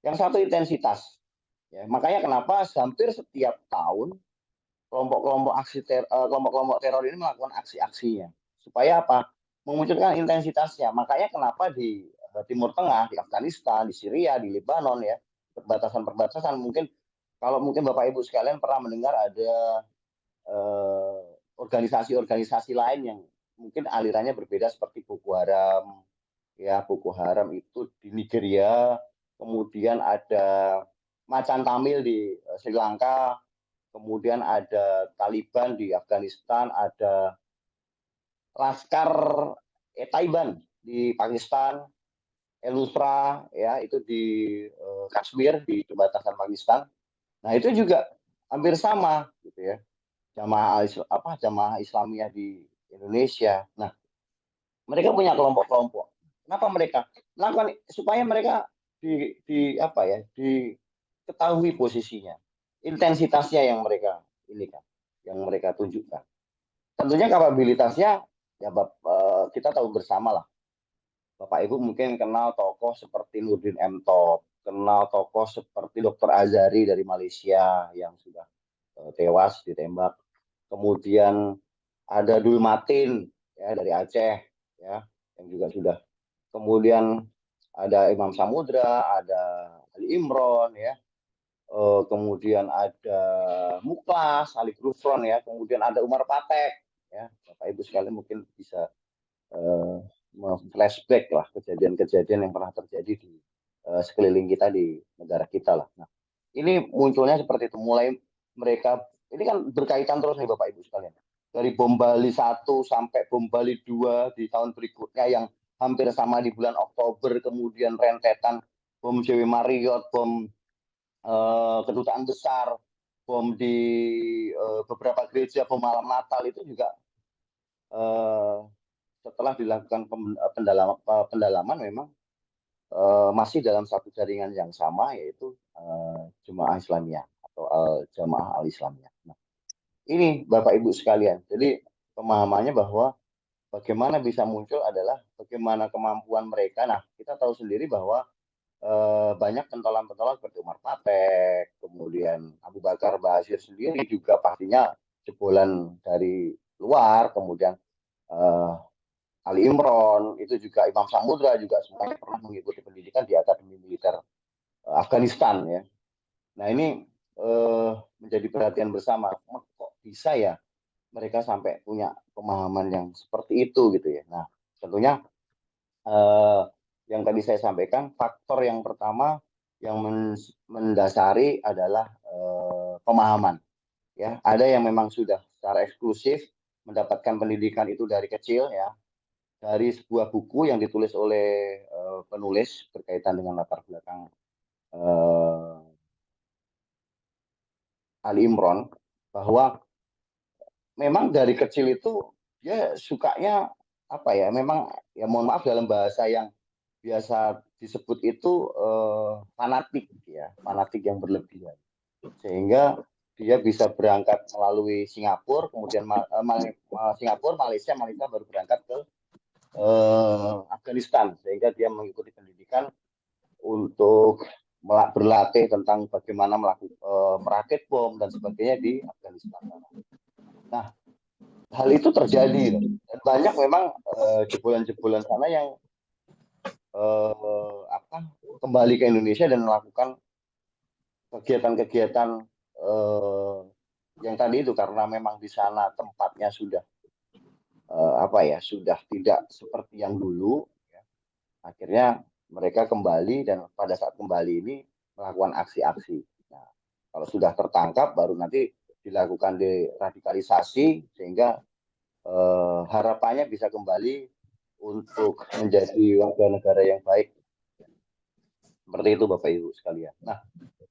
Yang satu intensitas. Ya, makanya kenapa hampir setiap tahun kelompok-kelompok teror ini melakukan aksi-aksinya. Supaya apa? Memunculkan intensitasnya. Makanya kenapa di Timur Tengah, di Afghanistan, di Syria, di Lebanon ya, perbatasan-perbatasan, mungkin kalau mungkin Bapak Ibu sekalian pernah mendengar ada organisasi-organisasi lain yang mungkin alirannya berbeda seperti Boko Haram ya. Boko Haram itu di Nigeria, kemudian ada Macan Tamil di Sri Lanka, kemudian ada Taliban di Afghanistan, ada Laskar Taiban di Pakistan, El-Nusra ya itu di Kashmir di perbatasan Pakistan. Nah itu juga hampir sama gitu ya, jamaah Islamiyah di Indonesia. Nah mereka punya kelompok-kelompok. Kenapa mereka melakukan? Supaya mereka diketahui posisinya, intensitasnya yang mereka ini kan, yang mereka tunjukkan. Tentunya kapabilitasnya ya kita tahu bersama lah. Bapak Ibu mungkin kenal tokoh seperti Nurdin M. Top, kenal tokoh seperti Dr. Azhari dari Malaysia yang sudah tewas ditembak. Kemudian ada Dul Matin ya dari Aceh ya yang juga sudah. Kemudian ada Imam Samudra, ada Ali Imron ya. Kemudian ada Muklas, Ali Gufron ya, kemudian ada Umar Patek ya. Bapak Ibu sekalian mungkin bisa flashback lah kejadian-kejadian yang pernah terjadi di sekeliling kita di negara kita lah. Nah, ini munculnya seperti itu, mulai mereka ini kan berkaitan terus nih Bapak Ibu sekalian. Dari bom Bali 1 sampai bom Bali 2 di tahun berikutnya yang hampir sama di bulan Oktober, kemudian rentetan bom JW Marriott, bom kedutaan besar, bom di beberapa gereja, bom malam Natal itu juga setelah dilakukan pendalaman memang masih dalam satu jaringan yang sama, yaitu Jemaah Islamiyah. atau Jamaah Al-Islamiyah. Nah, ini Bapak Ibu sekalian. Jadi pemahamannya bahwa bagaimana bisa muncul adalah bagaimana kemampuan mereka. Nah, kita tahu sendiri bahwa banyak pentolan-pentolan seperti Umar Patek, kemudian Abu Bakar Ba'asyir sendiri juga pastinya jebolan dari luar, kemudian Ali Imron, itu juga Imam Samudra juga semuanya pernah mengikuti pendidikan di Akademi Militer Afghanistan ya. Nah ini menjadi perhatian bersama, kok bisa ya mereka sampai punya pemahaman yang seperti itu gitu ya. Nah tentunya yang tadi saya sampaikan, faktor yang pertama yang mendasari adalah pemahaman. Ya, ada yang memang sudah secara eksklusif mendapatkan pendidikan itu dari kecil ya, dari sebuah buku yang ditulis oleh penulis berkaitan dengan latar belakang Ali Imron, bahwa memang dari kecil itu dia sukanya apa ya, memang ya mohon maaf dalam bahasa yang biasa disebut itu fanatik ya, fanatik yang berlebihan, sehingga dia bisa berangkat melalui Singapura, kemudian Singapura, Malaysia baru berangkat ke Afghanistan, sehingga dia mengikuti pendidikan untuk berlatih tentang bagaimana merakit bom dan sebagainya di Afghanistan. Nah, hal itu terjadi dan banyak memang jebolan-jebolan sana yang kembali ke Indonesia dan melakukan kegiatan-kegiatan yang tadi itu, karena memang di sana tempatnya sudah sudah tidak seperti yang dulu ya. Akhirnya mereka kembali, dan pada saat kembali ini melakukan aksi-aksi. Nah, kalau sudah tertangkap baru nanti dilakukan deradikalisasi, sehingga harapannya bisa kembali untuk menjadi warga negara yang baik. Seperti itu Bapak Ibu sekalian. Nah,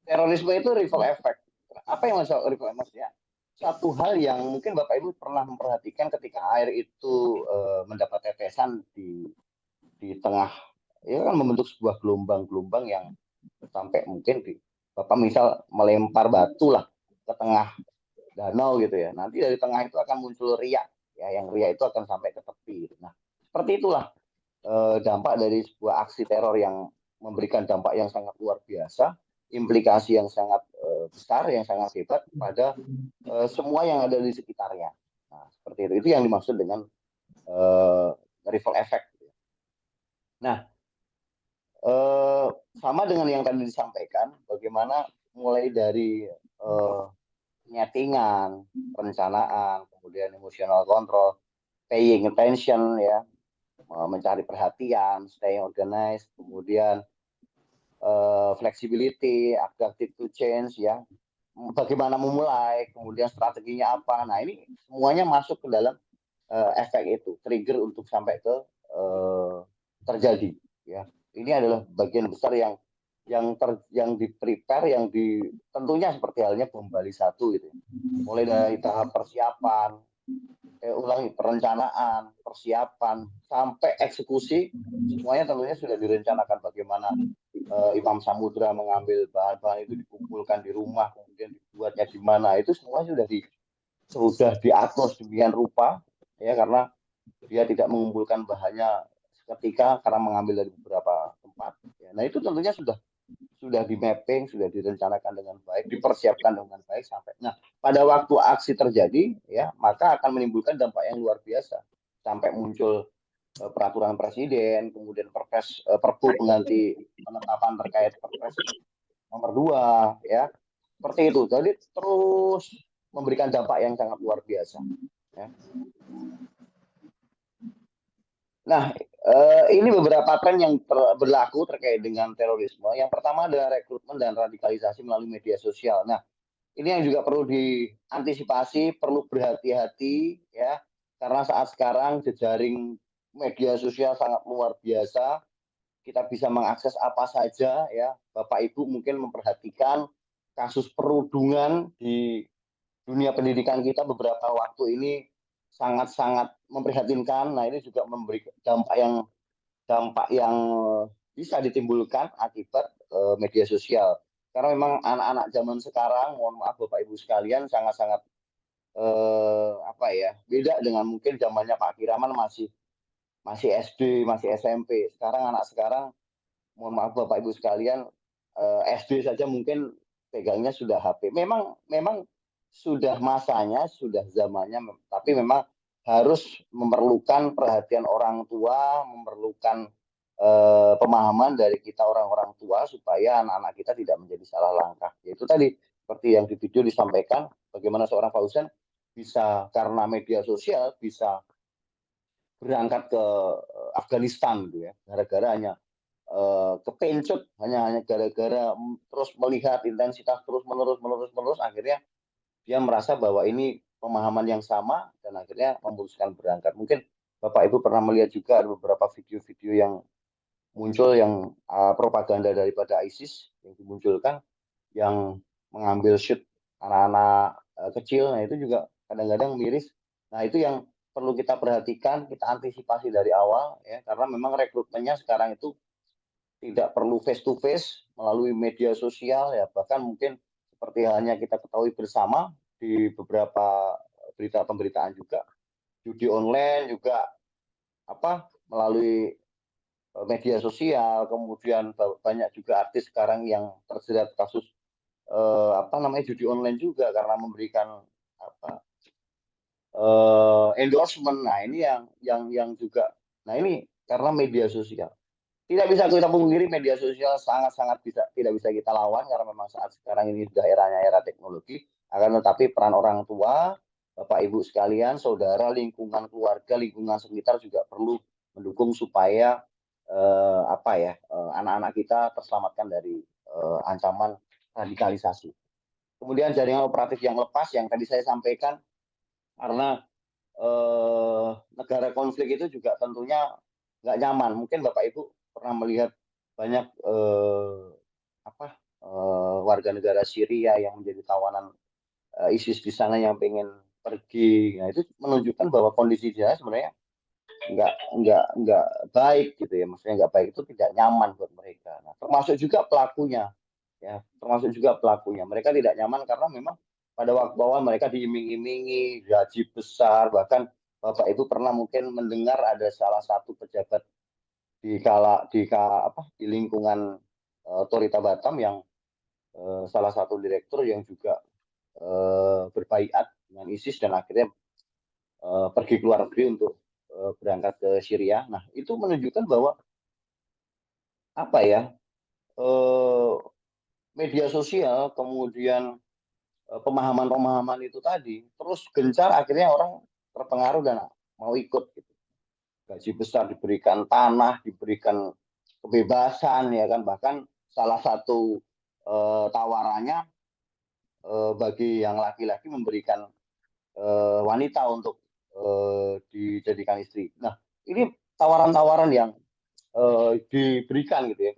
terorisme itu ripple effect. Apa yang maksud ripple effect ya? Satu hal yang mungkin Bapak Ibu pernah memperhatikan ketika air itu mendapat tetesan di tengah, ya kan membentuk sebuah gelombang-gelombang yang sampai mungkin Bapak misal melempar batu lah ke tengah danau gitu ya. Nanti dari tengah itu akan muncul riak, ya, yang riak itu akan sampai ke tepi. Nah, seperti itulah dampak dari sebuah aksi teror yang memberikan dampak yang sangat luar biasa, implikasi yang sangat besar, yang sangat hebat pada semua yang ada di sekitarnya. Nah, seperti itu. Itu yang dimaksud dengan ripple effect. Nah, sama dengan yang tadi disampaikan, bagaimana mulai dari nyetingan, perencanaan, kemudian emotional control, paying attention ya, mencari perhatian, staying organized, kemudian flexibility, adaptive to change ya, bagaimana memulai, kemudian strateginya apa. Nah ini semuanya masuk ke dalam efek itu, trigger untuk sampai ke terjadi ya. Ini adalah bagian besar yang di prepare, tentunya seperti halnya bom Bali 1 gitu. Mulai dari tahap persiapan, perencanaan, persiapan sampai eksekusi, semuanya tentunya sudah direncanakan bagaimana Imam Samudra mengambil bahan-bahan itu dikumpulkan di rumah, kemudian dibuatnya di mana, itu semua sudah diatur sedemikian rupa ya, karena dia tidak mengumpulkan bahannya seketika karena mengambil dari beberapa tempat ya. Nah itu tentunya sudah di mapping, sudah direncanakan dengan baik, dipersiapkan dengan baik sampai. Nah, pada waktu aksi terjadi ya, maka akan menimbulkan dampak yang luar biasa sampai muncul peraturan presiden, kemudian perpu pengganti penetapan terkait Perpres nomor 2 ya. Seperti itu. Jadi terus memberikan dampak yang sangat luar biasa ya. Nah, ini beberapa tren yang berlaku terkait dengan terorisme. Yang pertama adalah rekrutmen dan radikalisasi melalui media sosial. Nah, ini yang juga perlu diantisipasi, perlu berhati-hati ya, karena saat sekarang jejaring media sosial sangat luar biasa. Kita bisa mengakses apa saja ya. Bapak Ibu mungkin memperhatikan kasus perundungan di dunia pendidikan kita beberapa waktu ini sangat-sangat memprihatinkan. Nah, ini juga memberi dampak yang bisa ditimbulkan akibat media sosial. karena memang anak-anak zaman sekarang, mohon maaf Bapak Ibu sekalian, sangat-sangat apa ya, beda dengan mungkin zamannya Pak Kiraman masih SD, masih SMP. Sekarang anak sekarang, mohon maaf Bapak Ibu sekalian, SD saja mungkin pegangnya sudah HP. Memang sudah masanya, sudah zamannya, tapi memang harus memerlukan perhatian orang tua, memerlukan pemahaman dari kita orang-orang tua supaya anak-anak kita tidak menjadi salah langkah. Yaitu tadi seperti yang di video disampaikan, bagaimana seorang Fauzan bisa karena media sosial bisa berangkat ke Afghanistan gitu ya, gara-gara hanya kepencut, hanya gara-gara terus melihat intensitas terus menerus, akhirnya dia merasa bahwa ini pemahaman yang sama dan akhirnya memutuskan berangkat. Mungkin Bapak Ibu pernah melihat juga ada beberapa video-video yang muncul yang propaganda daripada ISIS yang dimunculkan, yang mengambil shoot anak-anak kecil. Nah itu juga kadang-kadang miris. Nah itu yang perlu kita perhatikan, kita antisipasi dari awal ya, karena memang rekrutmennya sekarang itu tidak perlu face to face melalui media sosial ya, bahkan mungkin seperti halnya kita ketahui bersama di beberapa berita pemberitaan juga, judi online juga melalui media sosial. Kemudian banyak juga artis sekarang yang terjerat kasus judi online juga karena memberikan endorsement. Nah ini yang juga, nah ini karena media sosial. Tidak bisa kita pungkiri, media sosial sangat-sangat tidak bisa kita lawan karena memang saat sekarang ini sudah era teknologi. Akan tetapi peran orang tua, Bapak Ibu sekalian, saudara, lingkungan keluarga, lingkungan sekitar juga perlu mendukung supaya anak-anak kita terselamatkan dari ancaman radikalisasi. Kemudian jaringan operatif yang lepas yang tadi saya sampaikan, karena negara konflik itu juga tentunya nggak nyaman. Mungkin Bapak Ibu pernah melihat banyak warga negara Syria yang menjadi tawanan ISIS di sana yang pengen pergi. Nah itu menunjukkan bahwa kondisi dia sebenarnya nggak baik gitu ya, maksudnya nggak baik itu tidak nyaman buat mereka. Nah, termasuk juga pelakunya ya, mereka tidak nyaman karena memang pada waktu awal mereka diiming-imingi gaji besar. Bahkan Bapak Ibu pernah mungkin mendengar ada salah satu pejabat di lingkungan otorita Batam yang salah satu direktur yang juga berbaiat dengan ISIS dan akhirnya pergi ke luar negeri untuk berangkat ke Syria. Nah itu menunjukkan bahwa media sosial, kemudian pemahaman itu tadi terus gencar, akhirnya orang terpengaruh dan mau ikut gitu. Gaji besar, diberikan tanah, diberikan kebebasan ya kan, bahkan salah satu tawarannya bagi yang laki-laki memberikan wanita untuk dijadikan istri. Nah ini tawaran-tawaran yang diberikan gitu ya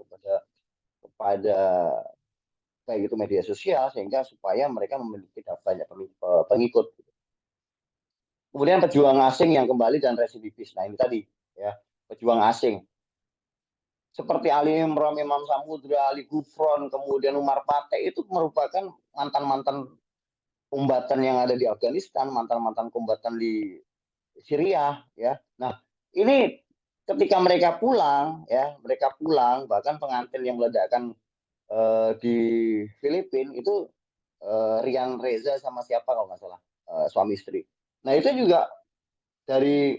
kepada kayak gitu media sosial, sehingga supaya mereka memiliki banyak pengikut. Kemudian pejuang asing yang kembali dan residivis. Nah ini tadi ya, pejuang asing seperti Ali Imran, Imam Samudra, Ali Gufron, kemudian Umar Pate itu merupakan mantan-mantan kombatan yang ada di Afghanistan, mantan-mantan kombatan di Syria ya. Nah ini ketika mereka pulang ya, bahkan pengantin yang meledakkan di Filipina itu Rian Reza sama siapa kalau nggak salah, suami istri. Nah itu juga dari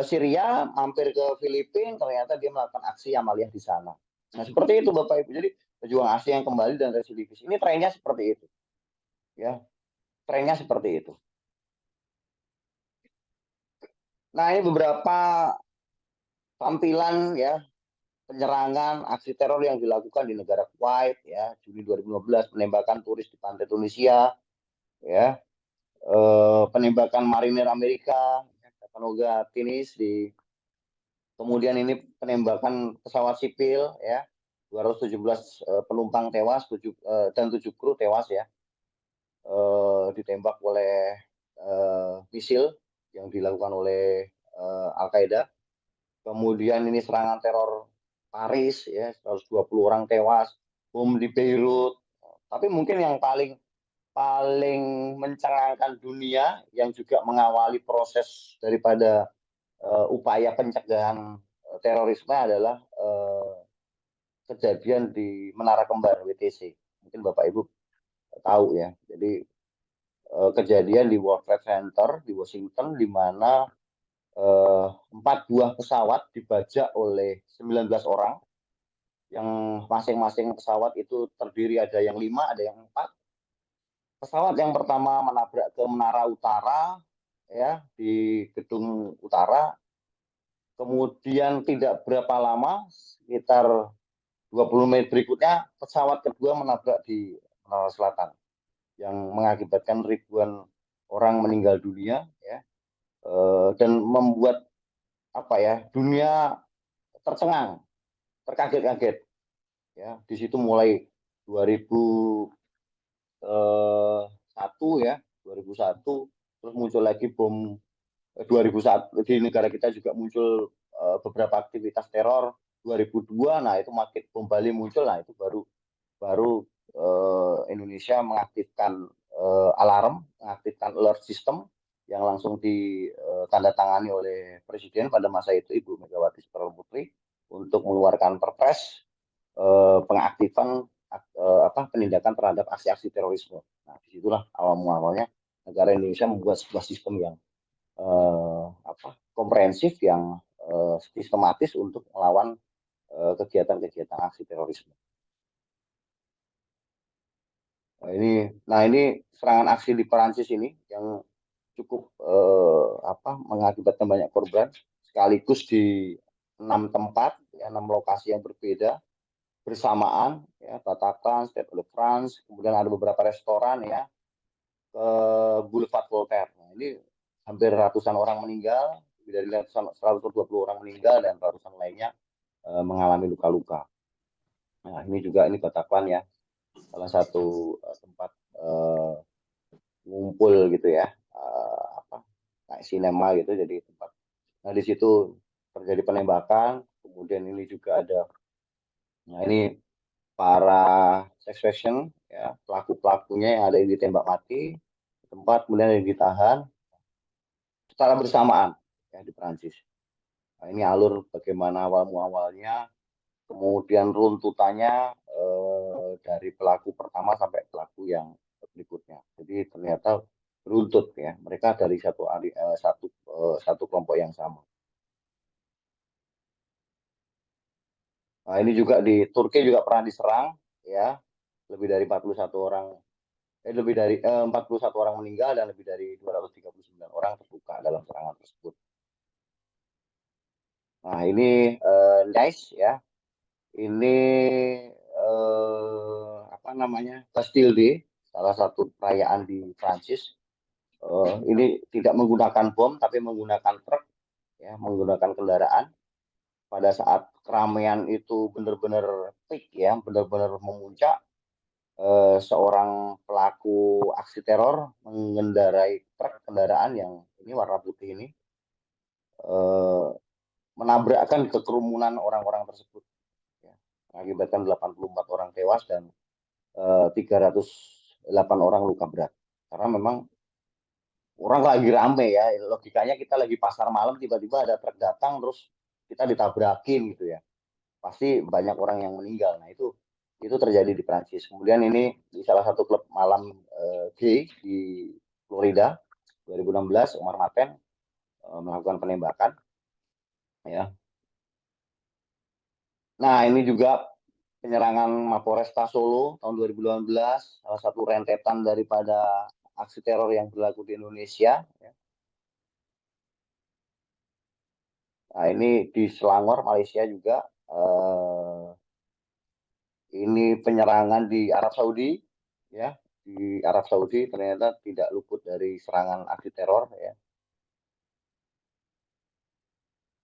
Syria mampir ke Filipina, ternyata dia melakukan aksi amaliyah di sana. Nah seperti itu Bapak Ibu. Jadi pejuang asing yang kembali dan residivis ini trennya seperti itu ya, trennya seperti itu. Nah ini beberapa tampilan ya penyerangan aksi teror yang dilakukan di negara Kuwait ya, Juli 2015, penembakan turis di pantai Tunisia ya, penembakan marinir Amerika Chattanooga, Tennessee, kemudian ini penembakan pesawat sipil ya, 217 penumpang tewas, dan 7 kru tewas ya, ditembak oleh misil yang dilakukan oleh Al-Qaeda. Kemudian ini serangan teror Paris ya, 120 orang tewas. bom di Beirut. Tapi mungkin yang paling mencengangkan dunia yang juga mengawali proses daripada upaya pencegahan terorisme adalah kejadian di Menara Kembar WTC. Mungkin Bapak Ibu tahu ya. Jadi kejadian di World Trade Center di Washington di mana 4 buah pesawat dibajak oleh 19 orang yang masing-masing pesawat itu terdiri ada yang 5, ada yang 4. Pesawat yang pertama menabrak ke Menara Utara ya di Gedung Utara. Kemudian tidak berapa lama, sekitar 20 menit berikutnya pesawat kedua menabrak di Menara Selatan yang mengakibatkan ribuan orang meninggal dunia ya. Dan membuat dunia tercengang, terkaget-kaget ya. Di situ mulai 2001 ya, 2001 terus muncul lagi bom 2001 di negara kita juga muncul beberapa aktivitas teror 2002. Nah itu makin bom Bali muncul. Nah itu baru Indonesia mengaktifkan alarm, mengaktifkan alert system yang langsung ditandatangani oleh Presiden pada masa itu Ibu Megawati Soekarno Putri untuk mengeluarkan perpres pengaktifan penindakan terhadap aksi-aksi terorisme. Nah disitulah awalnya negara Indonesia membuat sebuah sistem yang komprehensif, yang sistematis untuk melawan kegiatan-kegiatan aksi terorisme. Nah ini serangan aksi di Perancis ini yang cukup mengakibatkan banyak korban sekaligus di 6 tempat, ya, 6 lokasi yang berbeda bersamaan, ya, Bataclan, Stade de France, kemudian ada beberapa restoran ya ke Boulevard Voltaire. Nah, ini hampir ratusan orang meninggal, lebih dari 120 orang meninggal dan ratusan lainnya mengalami luka-luka. Nah ini Bataclan ya, salah satu tempat ngumpul gitu ya, kayak sinema gitu, jadi tempat. Nah di situ terjadi penembakan, kemudian ini juga ada, nah ini para sex fashion ya, pelaku-pelakunya yang ada yang ditembak mati di tempat, kemudian yang ditahan secara bersamaan ya di Perancis. Nah, ini alur bagaimana awalnya, kemudian runtutannya dari pelaku pertama sampai pelaku yang berikutnya. Jadi ternyata beruntut ya, mereka dari satu kelompok yang sama. Nah, ini juga di Turki juga pernah diserang ya, lebih dari 41 orang meninggal dan lebih dari 239 orang terluka dalam serangan tersebut. Nah, ini nice ya. Ini Bastille Day, salah satu perayaan di Prancis. Ini tidak menggunakan bom tapi menggunakan truk ya, menggunakan kendaraan. Pada saat keramaian itu benar-benar peak ya, benar-benar memuncak, seorang pelaku aksi teror mengendarai truk kendaraan yang ini warna putih ini, menabrakkan ke kerumunan orang-orang tersebut ya, mengakibatkan 84 orang tewas dan 308 orang luka berat. Karena memang orang lagi rame ya, logikanya kita lagi pasar malam tiba-tiba ada truk datang terus kita ditabrakin gitu ya, pasti banyak orang yang meninggal. Nah itu terjadi di Prancis. Kemudian ini di salah satu klub malam gay di Florida 2016, Omar Maten melakukan penembakan ya. Nah ini juga penyerangan Mapolresta Solo tahun 2018, salah satu rentetan daripada aksi teror yang berlaku di Indonesia ya. Nah ini di Selangor Malaysia juga, ini penyerangan di Arab Saudi ya, di Arab Saudi ternyata tidak luput dari serangan aksi teror ya.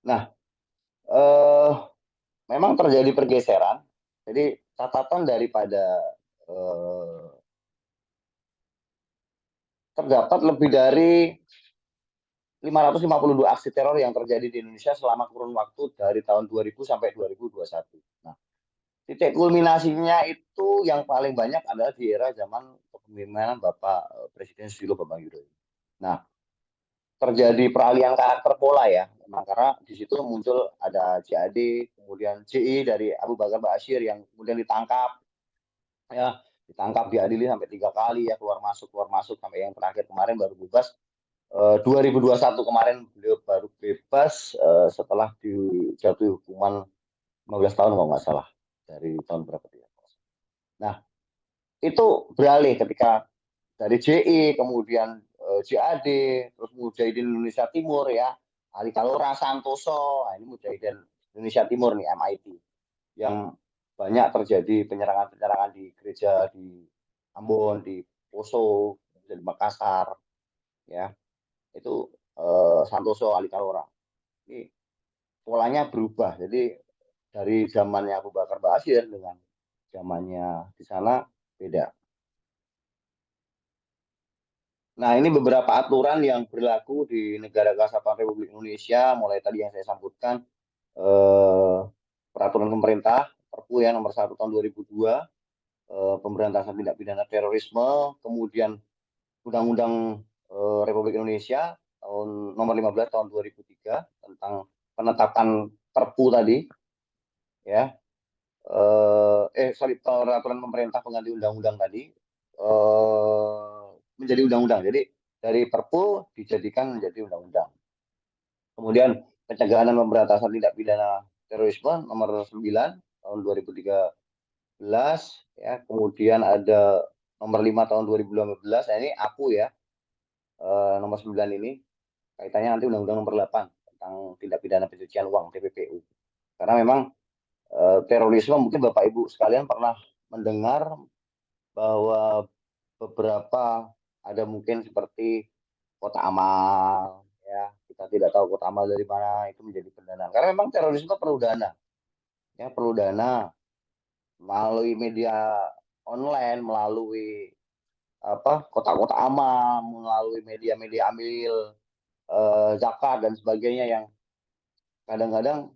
Nah memang terjadi pergeseran. Jadi catatan daripada terdapat lebih dari 552 aksi teror yang terjadi di Indonesia selama kurun waktu dari tahun 2000 sampai 2021. Nah, Titik kulminasinya itu yang paling banyak adalah di era zaman kepemimpinan Bapak Presiden Susilo Bambang Yudhoyono. Nah, terjadi peralihan karakter pola ya, memang karena di situ muncul ada JAD, kemudian JI dari Abu Bakar Ba'asyir yang kemudian ditangkap, ya diadili sampai 3 kali ya, keluar masuk sampai yang terakhir kemarin baru bebas. 2021 kemarin beliau baru bebas setelah dijatuhi hukuman 15 tahun kalau nggak salah, dari tahun berapa dia. Nah, itu beralih ketika dari JI, kemudian JAD, terus Mujahidin Indonesia Timur ya, Ali Kalora, Santoso, nah, ini Mujahidin Indonesia Timur nih, MIT, yang banyak terjadi penyerangan-penyerangan di gereja di Ambon, di Poso, di Makassar, ya, itu Santoso, Ali Kalora. Ini polanya berubah, jadi dari zamannya Abu Bakar Ba'asyir dengan zamannya di sana beda. Nah, ini beberapa aturan yang berlaku di Negara Kesatuan Republik Indonesia, mulai tadi yang saya sebutkan, peraturan pemerintah, Perpu ya nomor 1 tahun 2002, pemberantasan tindak pidana terorisme, kemudian Undang-Undang Republik Indonesia tahun nomor 15 tahun 2003 tentang penetapan Perpu tadi, ya, peraturan pemerintah pengganti undang-undang tadi menjadi undang-undang. Jadi dari Perpu dijadikan menjadi undang-undang. Kemudian pencegahan dan pemberantasan tindak pidana terorisme nomor 9 tahun 2013 ya. Kemudian ada nomor 5 tahun 2015. Nah, ini APU ya. Nomor 9 ini kaitannya nanti Undang-Undang nomor 8 tentang tindak pidana pencucian uang TPPU. Karena memang terorisme mungkin Bapak Ibu sekalian pernah mendengar bahwa beberapa ada mungkin seperti kotak amal ya, kita tidak tahu kotak amal dari mana, itu menjadi pendanaan karena memang terorisme perlu dana ya, perlu dana melalui media online, melalui kotak-kotak amal, melalui media-media amil zakat dan sebagainya yang kadang-kadang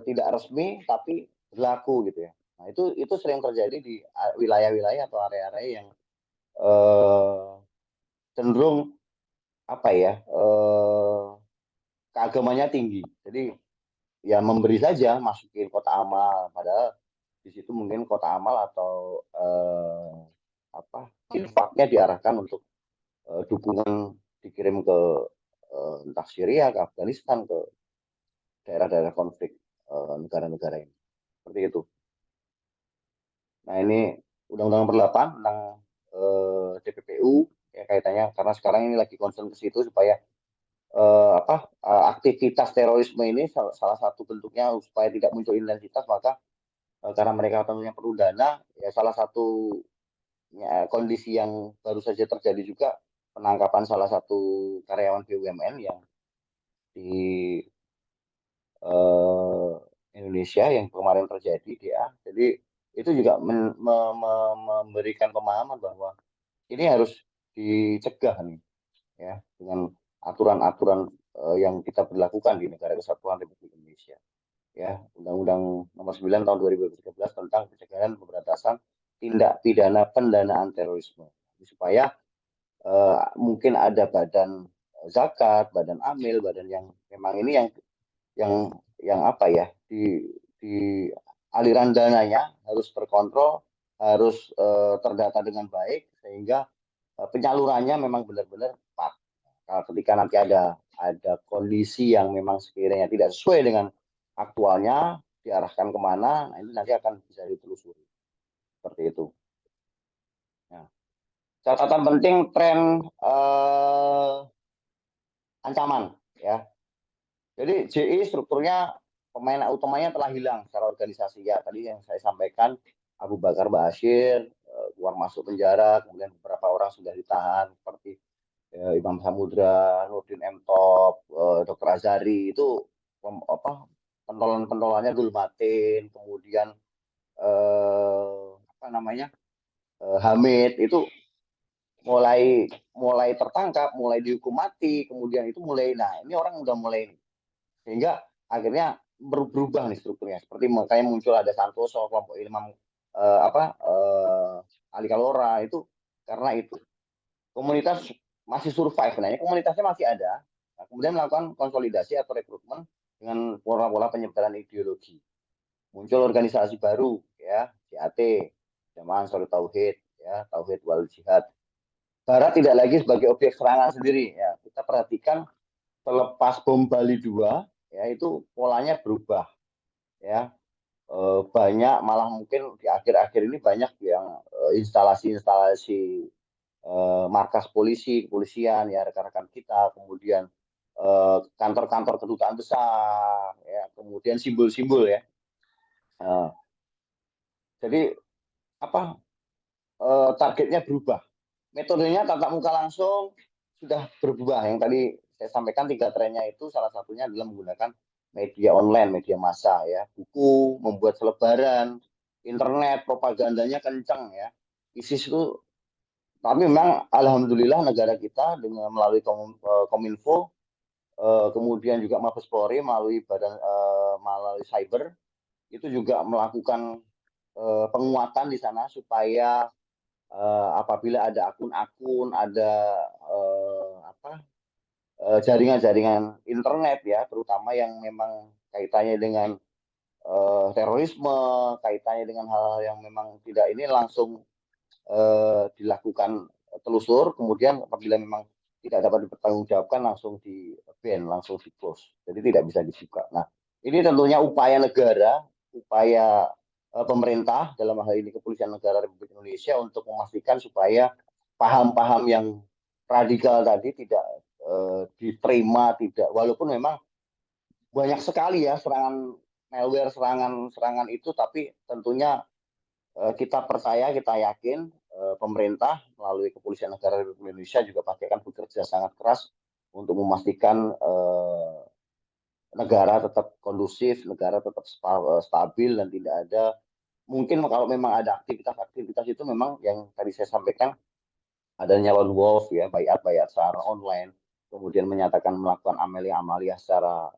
tidak resmi tapi berlaku gitu ya. Nah, itu sering terjadi di wilayah-wilayah atau area-area yang cenderung keagamannya tinggi. Jadi ya memberi saja, masukin kotak amal, padahal di situ mungkin kotak amal atau infaknya diarahkan untuk dukungan dikirim ke entah Syria, ke Afghanistan, ke daerah-daerah konflik negara-negara ini. Seperti itu. Nah, ini Undang-Undang nomor 8 tentang TPPU ya, kaitannya karena sekarang ini lagi concern ke situ supaya aktivitas terorisme ini salah satu bentuknya supaya tidak muncul intensitas, maka karena mereka tentunya perlu dana ya, salah satu ya, kondisi yang baru saja terjadi juga penangkapan salah satu karyawan BUMN yang di Indonesia yang kemarin terjadi dia. Jadi itu juga memberikan pemahaman bahwa ini harus dicegah nih ya, dengan aturan-aturan yang kita berlakukan di Negara Kesatuan Republik Indonesia. Ya, Undang-Undang Nomor 9 tahun 2013 tentang pencegahan pemberantasan tindak pidana pendanaan terorisme. Supaya mungkin ada badan zakat, badan amil, badan yang memang ini yang di aliran dananya harus terkontrol, harus terdata dengan baik sehingga penyalurannya memang benar-benar tepat. Ketika nanti ada kondisi yang memang sekiranya tidak sesuai dengan aktualnya, diarahkan kemana, nah ini nanti akan bisa ditelusuri. Seperti itu. Nah, catatan penting tren ancaman ya. Jadi JI strukturnya pemain utamanya telah hilang secara organisasi ya. Tadi yang saya sampaikan Abu Bakar Ba'asyir keluar masuk penjara, kemudian beberapa orang sudah ditahan seperti Imam Samudra, Nurdin M. Top, Dr. Azhari, itu pentolan-pentolannya Gulmatin, kemudian Hamid itu mulai tertangkap, mulai dihukum mati, kemudian itu mulai, nah ini orang udah mulai, sehingga akhirnya berubah nih strukturnya. Seperti makanya muncul ada Santoso, kelompok Imam Ali Kalora itu karena itu komunitas masih survive. Nah, komunitasnya masih ada. Nah, kemudian melakukan konsolidasi atau rekrutmen dengan pola-pola penyebaran ideologi. Muncul organisasi baru, ya, JAT, Jamaah Ansarut Tauhid, ya, Tauhid wal Jihad. Barat tidak lagi sebagai objek serangan sendiri. Ya, kita perhatikan selepas bom Bali 2, ya, itu polanya berubah, ya. Banyak malah mungkin di akhir-akhir ini banyak yang instalasi-instalasi markas polisi, kepolisian, ya, rekan-rekan kita, kemudian kantor-kantor kedutaan besar, ya, kemudian simbol-simbol, ya. Jadi apa targetnya berubah, metodenya tatap muka langsung sudah berubah. Yang tadi saya sampaikan 3 trennya itu salah satunya adalah menggunakan media online, media massa, ya, buku, membuat selebaran, internet, propagandanya kencang, ya. ISIS itu, tapi memang alhamdulillah negara kita dengan melalui Kominfo, kemudian juga Mabes Polri melalui melalui cyber itu juga melakukan penguatan di sana supaya apabila ada akun-akun, ada jaringan-jaringan internet, ya, terutama yang memang kaitannya dengan terorisme, kaitannya dengan hal-hal yang memang tidak ini langsung dilakukan telusur, kemudian apabila memang tidak dapat dipertanggungjawabkan langsung di ban, langsung di close, jadi tidak bisa dibuka. Nah, ini tentunya upaya negara, upaya pemerintah dalam hal ini Kepolisian Negara Republik Indonesia untuk memastikan supaya paham-paham yang radikal tadi tidak diterima, tidak, walaupun memang banyak sekali, ya, serangan malware, serangan itu, tapi tentunya kita percaya, kita yakin pemerintah melalui Kepolisian Negara Republik Indonesia juga pasti akan bekerja sangat keras untuk memastikan negara tetap kondusif, negara tetap stabil dan tidak ada, mungkin kalau memang ada aktivitas itu memang yang tadi saya sampaikan, adanya lone wolf, ya, bayat secara online, kemudian menyatakan melakukan amalia secara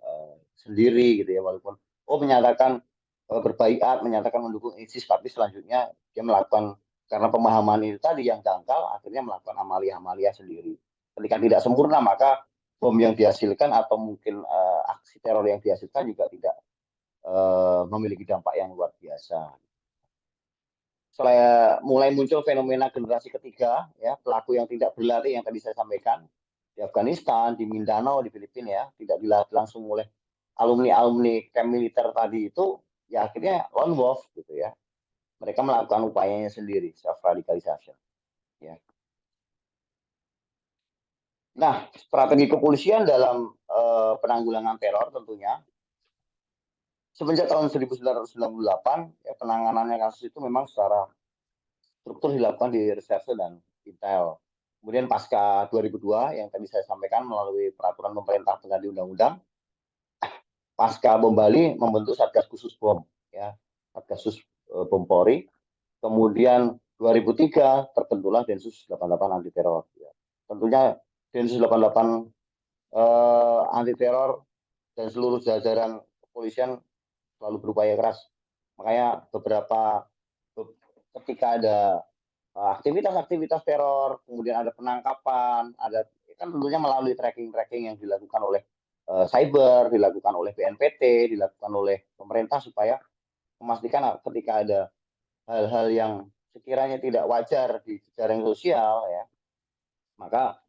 sendiri, gitu, ya, walaupun menyatakan berbaiat, menyatakan mendukung ISIS, tapi selanjutnya dia melakukan, karena pemahaman itu tadi yang jangkal, akhirnya melakukan amalia sendiri. Ketika tidak sempurna, maka bom yang dihasilkan atau mungkin aksi teror yang dihasilkan juga tidak memiliki dampak yang luar biasa. Mulai muncul fenomena generasi ketiga, ya, pelaku yang tidak berlatih yang tadi saya sampaikan di Afghanistan, di Mindanao, di Filipina, ya, tidak dilatih langsung oleh alumni camp militer tadi itu, ya, akhirnya lone wolf, gitu, ya. Mereka melakukan upayanya sendiri, self radicalization, ya. Nah, strategi kepolisian dalam penanggulangan teror tentunya semenjak tahun 1998, ya, penanganannya kasus itu memang secara struktur dilakukan di reserse dan intel. Kemudian pasca 2002 yang tadi saya sampaikan melalui peraturan pemerintah pengganti undang-undang, pasca bom Bali membentuk Satgas Khusus Bom, ya, Satgas Khusus Bom Polri. Kemudian 2003 terbentuklah Densus 88 anti teror, ya. Tentunya Densus 88 anti teror dan seluruh jajaran kepolisian selalu berupaya keras. Makanya ketika ada aktivitas teror, kemudian ada penangkapan, ada, kan tentunya melalui tracking yang dilakukan oleh cyber, dilakukan oleh BNPT, dilakukan oleh pemerintah supaya memastikan ketika ada hal-hal yang sekiranya tidak wajar di jaring sosial, ya, maka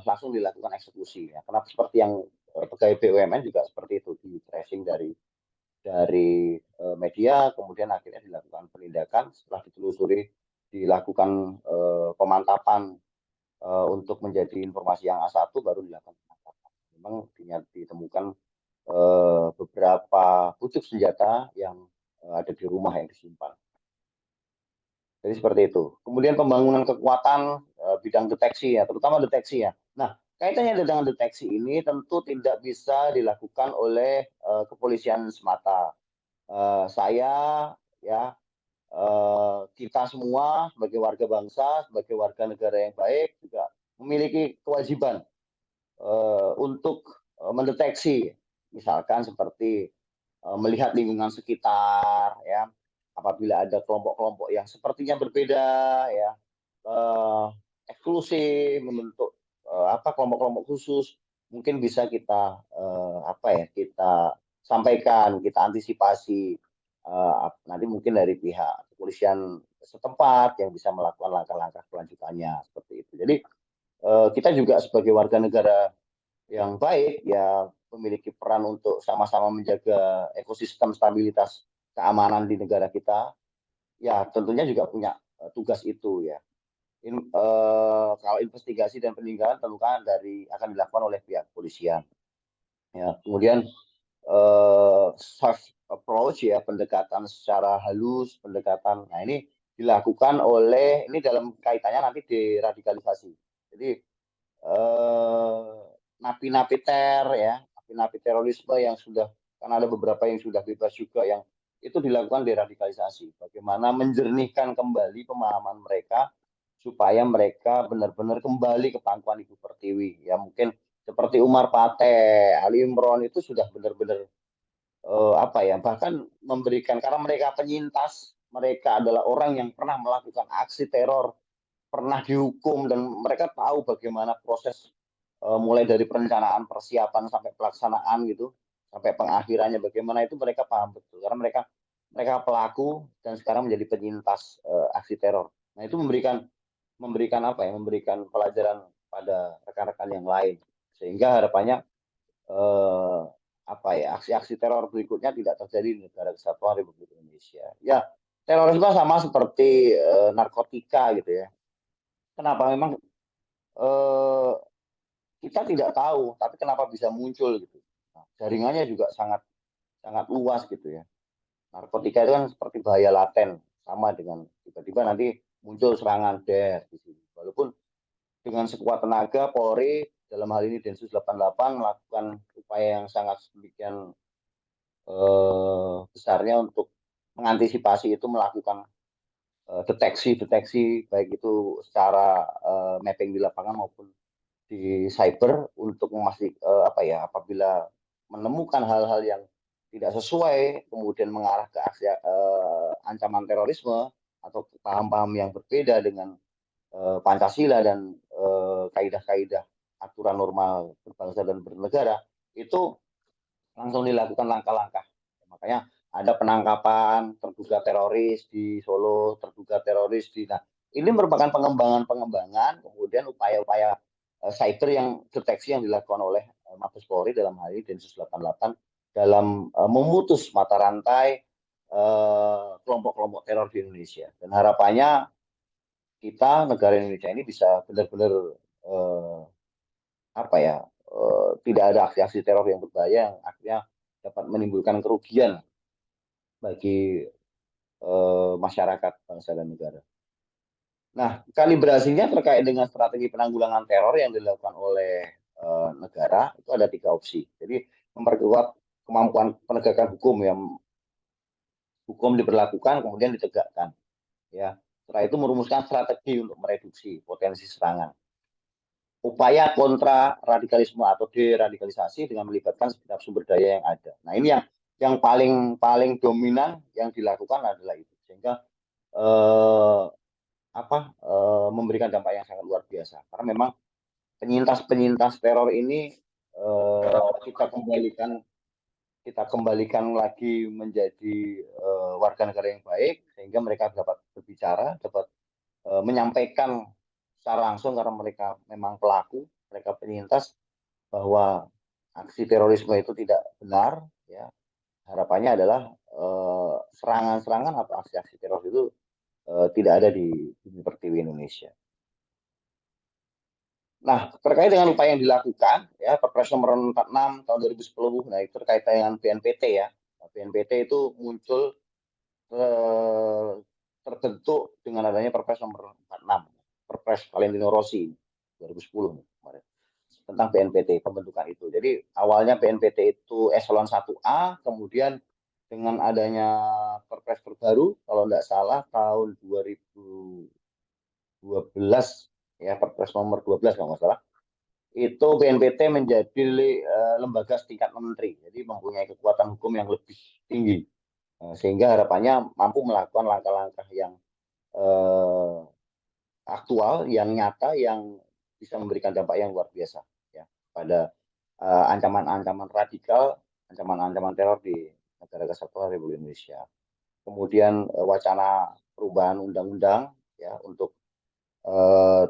langsung dilakukan eksekusi, ya. Karena seperti yang pegawai BUMN juga seperti itu, di tracing dari media, kemudian akhirnya dilakukan penindakan, setelah ditelusuri dilakukan pemantapan untuk menjadi informasi yang A1, baru dilakukan penangkapan. Memang ditemukan beberapa pucuk senjata yang ada di rumah yang disimpan. Jadi seperti itu. Kemudian pembangunan kekuatan bidang deteksi, ya, terutama deteksi, ya. Nah, kaitannya dengan deteksi ini tentu tidak bisa dilakukan oleh kepolisian semata. Saya, ya, kita semua sebagai warga bangsa, sebagai warga negara yang baik juga memiliki kewajiban untuk mendeteksi Misalkan seperti melihat lingkungan sekitar, ya, apabila ada kelompok-kelompok yang sepertinya berbeda, ya, eksklusif, membentuk kelompok-kelompok khusus, mungkin bisa kita kita sampaikan, kita antisipasi, nanti mungkin dari pihak kepolisian setempat yang bisa melakukan langkah-langkah kelanjutannya seperti itu. Jadi kita juga sebagai warga negara yang baik ya memiliki peran untuk sama-sama menjaga ekosistem stabilitas keamanan di negara kita. Ya tentunya juga punya tugas itu ya. Kalau investigasi dan penindakan tentu kan akan dilakukan oleh pihak kepolisian. Ya, kemudian soft approach ya, pendekatan secara halus, pendekatan. Nah, ini dilakukan ini dalam kaitannya nanti deradikalisasi. Jadi napi-napi napi terorisme yang sudah, karena ada beberapa yang sudah bebas juga, yang itu dilakukan deradikalisasi. Bagaimana menjernihkan kembali pemahaman mereka supaya mereka benar-benar kembali ke pangkuan Ibu Pertiwi. Ya mungkin seperti Umar Pate, Ali Imron itu sudah benar-benar bahkan memberikan, karena mereka penyintas, mereka adalah orang yang pernah melakukan aksi teror, pernah dihukum, dan mereka tahu bagaimana proses mulai dari perencanaan, persiapan sampai pelaksanaan gitu, sampai pengakhirannya bagaimana, itu mereka paham betul karena mereka pelaku dan sekarang menjadi penyintas aksi teror. Nah, itu memberikan memberikan pelajaran pada rekan-rekan yang lain, sehingga harapannya aksi-aksi teror berikutnya tidak terjadi di negara kesatuan Republik Indonesia. Ya, terorisme sama seperti narkotika gitu ya. Kenapa memang kita tidak tahu, tapi kenapa bisa muncul gitu. Nah, jaringannya juga sangat luas gitu ya. Narkotika itu kan seperti bahaya laten, sama dengan tiba-tiba nanti muncul serangan di sini. Walaupun dengan sekuat tenaga Polri, dalam hal ini Densus 88 melakukan upaya yang sangat sedemikian besarnya untuk mengantisipasi itu, melakukan deteksi baik itu secara mapping di lapangan maupun di cyber, untuk memastikan apabila menemukan hal-hal yang tidak sesuai kemudian mengarah ke aksi ancaman terorisme atau paham-paham yang berbeda dengan Pancasila dan kaidah-kaidah aturan normal berbangsa dan bernegara, itu langsung dilakukan langkah-langkah. Makanya ada penangkapan terduga teroris di Solo, terduga teroris di. Nah, ini merupakan pengembangan, kemudian upaya-upaya cyber yang deteksi yang dilakukan oleh Mabes Polri, dalam hal ini Densus 88, dalam memutus mata rantai kelompok-kelompok teror di Indonesia. Dan harapannya kita, negara Indonesia ini, bisa benar-benar tidak ada aksi-aksi teror yang berbahaya yang akhirnya dapat menimbulkan kerugian bagi masyarakat, bangsa, dan negara. Nah, kalibrasinya terkait dengan strategi penanggulangan teror yang dilakukan oleh negara itu ada 3 opsi. Jadi memperkuat kemampuan penegakan hukum, yang hukum diberlakukan kemudian ditegakkan. Ya, setelah itu merumuskan strategi untuk mereduksi potensi serangan. Upaya kontra radikalisme atau deradikalisasi dengan melibatkan segenap sumber daya yang ada. Nah, ini yang paling dominan yang dilakukan adalah itu, sehingga memberikan dampak yang sangat luar biasa. Karena memang penyintas teror ini kita kembalikan lagi menjadi warga negara yang baik, sehingga mereka dapat berbicara, dapat menyampaikan secara langsung, karena mereka memang pelaku, mereka penyintas, bahwa aksi terorisme itu tidak benar. Ya, harapannya adalah serangan-serangan atau aksi-aksi teror itu tidak ada di Pertiwi Indonesia. Nah, terkait dengan upaya yang dilakukan, ya, Perpres nomor 46 tahun 2010, nah itu terkait dengan BNPT ya. BNPT itu muncul terbentuk dengan adanya Perpres nomor 46, Perpres Valentino Rossi 2010 kemarin, tentang BNPT, pembentukan itu. Jadi awalnya BNPT itu eselon 1A, kemudian dengan adanya Perpres terbaru, kalau tidak salah tahun 2012 ya, Perpres nomor 12 kalau nggak salah, itu BNPT menjadi lembaga setingkat menteri, jadi mempunyai kekuatan hukum yang lebih tinggi, sehingga harapannya mampu melakukan langkah-langkah yang aktual, yang nyata, yang bisa memberikan dampak yang luar biasa ya pada ancaman-ancaman radikal, ancaman-ancaman teror di negara kesatuan Republik Indonesia. Kemudian wacana perubahan undang-undang ya untuk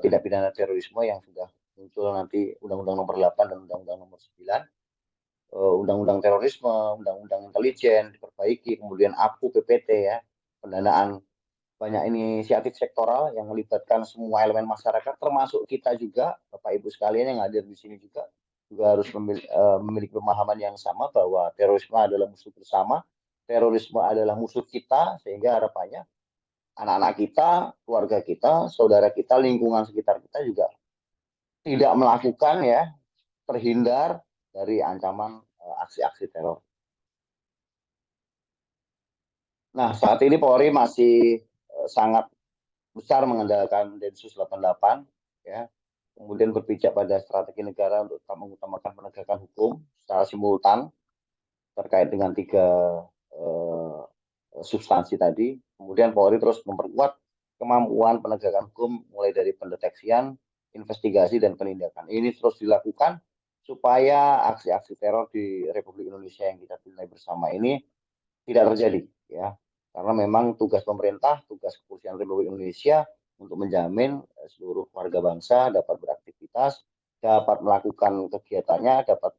tindak pidana terorisme yang sudah muncul nanti, Undang-Undang Nomor 8 dan Undang-Undang Nomor 9, Undang-Undang Terorisme, Undang-Undang Intelijen diperbaiki, kemudian APU PPT ya, pendanaan banyak inisiatif sektoral yang melibatkan semua elemen masyarakat, termasuk kita juga, Bapak Ibu sekalian yang hadir di sini juga harus memiliki pemahaman yang sama bahwa terorisme adalah musuh bersama, terorisme adalah musuh kita, sehingga harapannya anak-anak kita, keluarga kita, saudara kita, lingkungan sekitar kita juga tidak melakukan ya, terhindar dari ancaman aksi-aksi teror. Nah, saat ini Polri masih sangat besar mengandalkan Densus 88 ya, kemudian berpijak pada strategi negara untuk tetap mengutamakan penegakan hukum secara simultan terkait dengan 3 substansi tadi. Kemudian Polri terus memperkuat kemampuan penegakan hukum mulai dari pendeteksian, investigasi, dan penindakan. Ini terus dilakukan supaya aksi-aksi teror di Republik Indonesia yang kita nilai bersama ini tidak terjadi ya. Karena memang tugas pemerintah, tugas kepolisian Republik Indonesia untuk menjamin seluruh warga bangsa dapat beraktivitas, dapat melakukan kegiatannya, dapat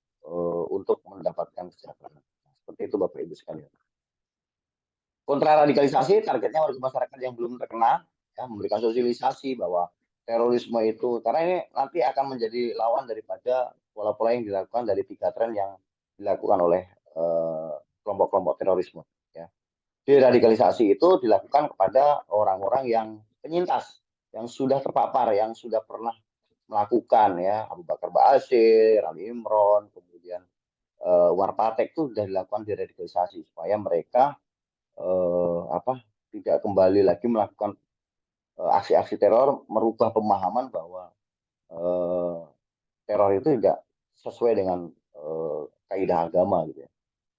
untuk mendapatkan kesejahteraan. Seperti itu Bapak Ibu sekalian. Kontraradikalisasi targetnya warga masyarakat yang belum terkena, ya, memberikan sosialisasi bahwa terorisme itu, karena ini nanti akan menjadi lawan daripada pola-pola yang dilakukan dari 3 tren yang dilakukan oleh kelompok-kelompok terorisme. Ya. Deradikalisasi itu dilakukan kepada orang-orang yang penyintas, yang sudah terpapar, yang sudah pernah melakukan ya, Abu Bakar Ba'asyir, Ali Imron, kemudian Warpatek itu sudah dilakukan deradikalisasi supaya mereka tidak kembali lagi melakukan aksi-aksi teror, merubah pemahaman bahwa teror itu tidak sesuai dengan kaidah agama gitu ya.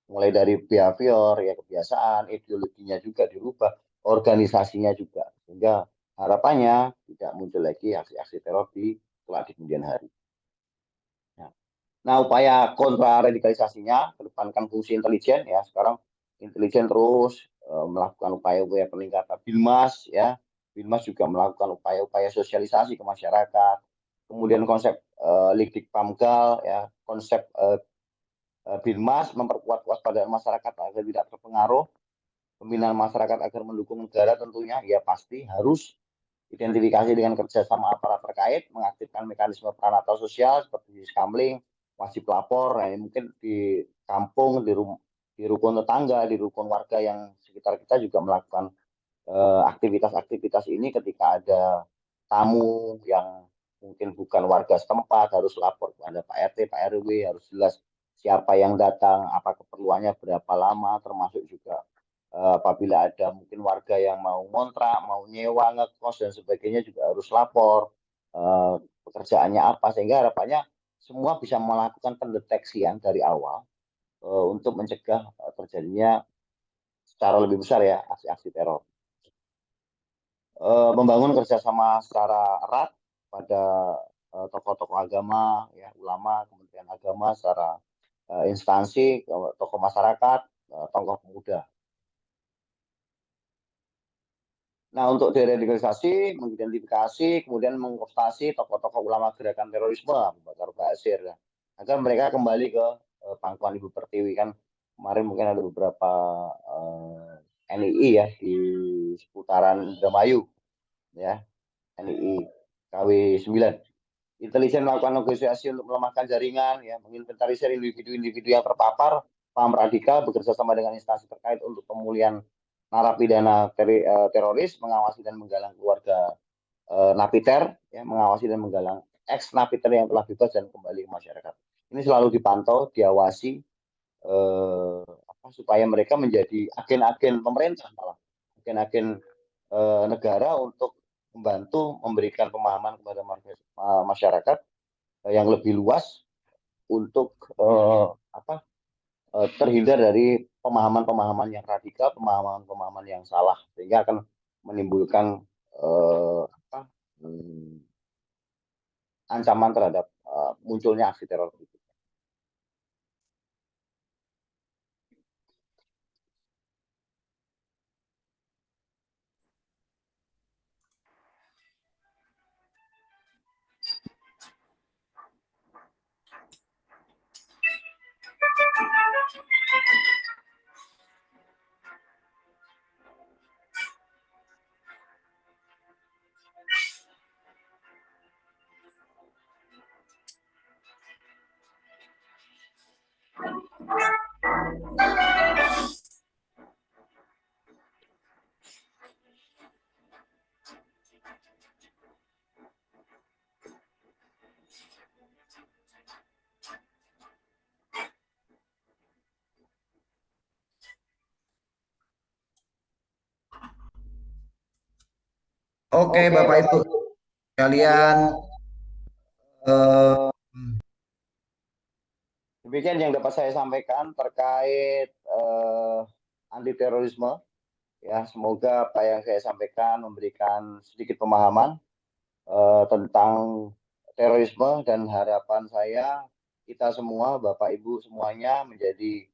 Mulai dari behavior ya, kebiasaan, ideologinya juga dirubah, organisasinya juga, sehingga harapannya tidak muncul lagi aksi-aksi teror di kemudian hari. Nah, upaya kontra radikalisasinya kedepankan fungsi intelijen ya. Sekarang intelijen terus melakukan upaya-upaya peningkatan. Binmas ya, Binmas juga melakukan upaya-upaya sosialisasi ke masyarakat. Kemudian konsep Likdik Pamgal ya, konsep Binmas memperkuat kewaspadaan masyarakat agar tidak terpengaruh. Pembinaan masyarakat agar mendukung negara tentunya ya pasti harus identifikasi dengan kerjasama aparat terkait, mengaktifkan mekanisme peran atau sosial seperti skamling, wajib lapor. Nah, ini mungkin di kampung, di rukun tetangga, di rukun warga yang sekitar kita juga melakukan aktivitas-aktivitas ini. Ketika ada tamu yang mungkin bukan warga setempat, harus lapor kepada Pak RT, Pak RW, harus jelas siapa yang datang, apa keperluannya, berapa lama, termasuk juga apabila ada mungkin warga yang mau ngontrak, mau nyewa, ngekos, dan sebagainya juga harus lapor pekerjaannya apa, sehingga harapannya semua bisa melakukan pendeteksian dari awal untuk mencegah terjadinya secara lebih besar ya aksi-aksi teror. Membangun kerjasama secara erat pada tokoh-tokoh agama, ya, ulama, kementerian agama, secara instansi, tokoh masyarakat, tokoh pemuda. Nah, untuk deradikalisasi, mengidentifikasi, kemudian mengkonsultasi tokoh-tokoh ulama gerakan terorisme, Abu Bakar Ba'asyir, ya, agar mereka kembali ke pangkuan Ibu Pertiwi. Kan kemarin mungkin ada beberapa NII ya di seputaran Indramayu, ya, NII KW 9. Intelijen melakukan negosiasi untuk melemahkan jaringan, ya, menginventarisir individu-individu yang terpapar paham radikal, bekerja sama dengan instansi terkait untuk pemulihan narapidana teroris, mengawasi dan menggalang keluarga napiter, ya, mengawasi dan menggalang ex napiter yang telah bebas dan kembali ke masyarakat. Ini selalu dipantau, diawasi supaya mereka menjadi agen-agen pemerintah, malah agen-agen negara untuk membantu memberikan pemahaman kepada masyarakat yang lebih luas untuk terhindar dari pemahaman-pemahaman yang radikal, pemahaman-pemahaman yang salah, sehingga akan menimbulkan ancaman terhadap munculnya aksi teror. Oke, Bapak Ibu sekalian, demikian yang dapat saya sampaikan terkait anti terorisme. Ya, semoga apa yang saya sampaikan memberikan sedikit pemahaman tentang terorisme, dan harapan saya kita semua, Bapak Ibu semuanya, menjadi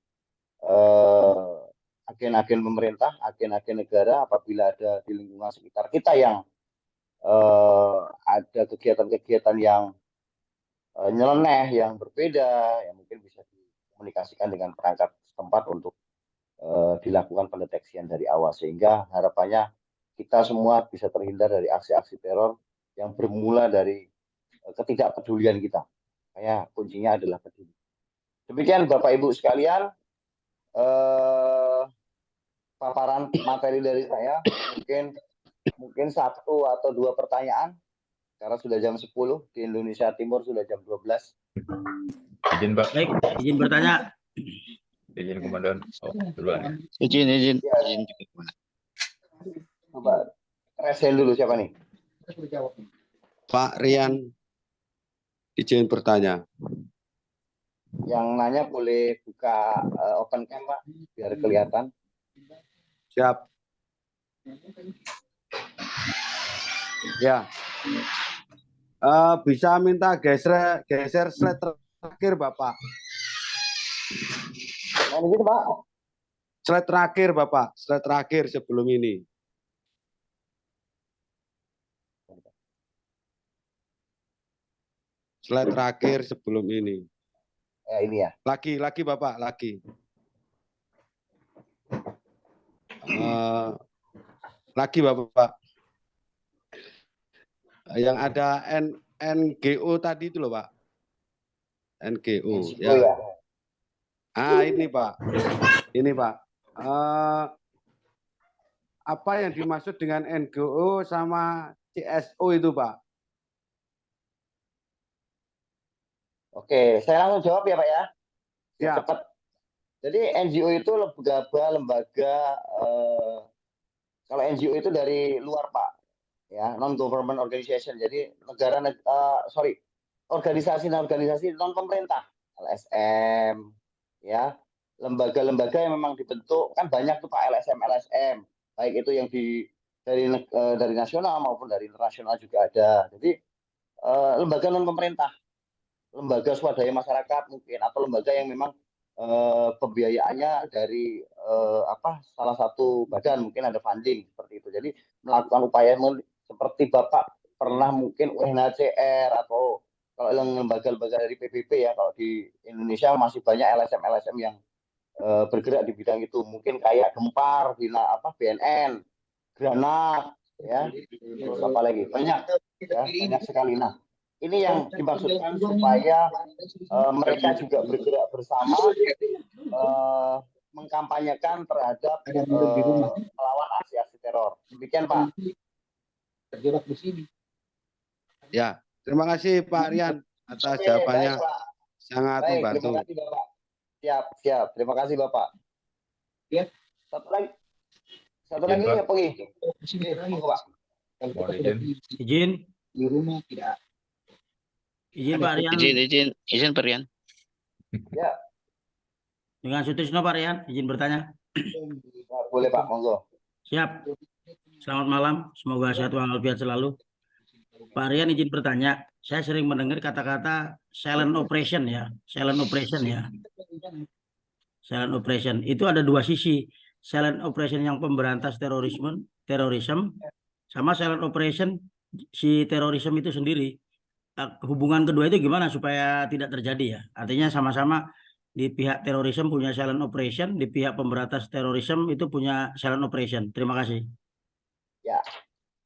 agen-agen pemerintah, agen-agen negara apabila ada di lingkungan sekitar kita yang ada kegiatan-kegiatan yang nyeleneh, yang berbeda, yang mungkin bisa dikomunikasikan dengan perangkat setempat untuk dilakukan pendeteksian dari awal, sehingga harapannya kita semua bisa terhindar dari aksi-aksi teror yang bermula dari ketidakpedulian kita. Kayak kuncinya adalah peduli. Demikian Bapak Ibu sekalian, paparan materi dari saya. Mungkin 1 atau 2 pertanyaan, karena sudah jam 10, di Indonesia Timur sudah jam 12. Izin, Pak. Baik, izin bertanya. Izin Komandan. Oh, duluan. Izin. Coba resen dulu, siapa nih? Pak Rian, izin bertanya. Yang nanya boleh buka open cam, Pak, biar kelihatan. Siap. Ya. Bisa minta geser slide terakhir, Bapak. Gitu, Pak. Slide terakhir, Bapak. Slide terakhir sebelum ini. Slide terakhir sebelum ini. Ya, ini ya. Lagi, Bapak, lagi. Lagi, Bapak. Yang ada NGO tadi itu loh, Pak. NGO, ya. Ini, Pak. Ini, Pak. Apa yang dimaksud dengan NGO sama CSO itu, Pak? Oke, saya langsung jawab ya, Pak ya. Ya. Cepat. Jadi NGO itu lembaga kalau NGO itu dari luar, Pak. Ya, non government organization. Jadi organisasi non pemerintah, LSM, ya, lembaga-lembaga yang memang dibentuk, kan banyak tuh Pak, LSM, baik itu yang dari nasional maupun dari internasional juga ada. Jadi lembaga non pemerintah, lembaga swadaya masyarakat mungkin, atau lembaga yang memang pembiayaannya dari salah satu badan, mungkin ada funding seperti itu. Jadi melakukan upaya seperti Bapak pernah mungkin UNHCR, atau kalau lembaga-lembaga dari PBB ya, kalau di Indonesia masih banyak LSM yang bergerak di bidang itu, mungkin kayak Gempar, BNN, Granat, ya, terus apa lagi, banyak ya, banyak sekali. Nah, ini yang dimaksudkan supaya mereka juga bergerak bersama mengkampanyekan terhadap melawan aksi-aksi teror. Demikian, Pak. Terjerat di sini. Ya, terima kasih Pak Rian atas jawabannya. Baik, sangat baik, membantu. Terima kasih, Bapak. Siap. Terima kasih, Bapak. Ya. Satu lagi ya, pergi. Sini, Pak. Izin. Di rumah tidak. Izin Pak Rian. Izin Pak Rian. Ya, Dengan Sutrisno Pak Rian, izin bertanya. boleh Pak, monggo. Siap. Selamat malam, semoga sehat walafiat selalu. Pak Rian izin bertanya, saya sering mendengar kata-kata silent operation ya, silent operation ya. Silent operation itu ada dua sisi, silent operation yang pemberantas terorisme, sama silent operation si terorisme itu sendiri. Hubungan kedua itu gimana supaya tidak terjadi ya? Artinya sama-sama di pihak terorisme punya silent operation, di pihak pemberantas terorisme itu punya silent operation. Terima kasih. Ya,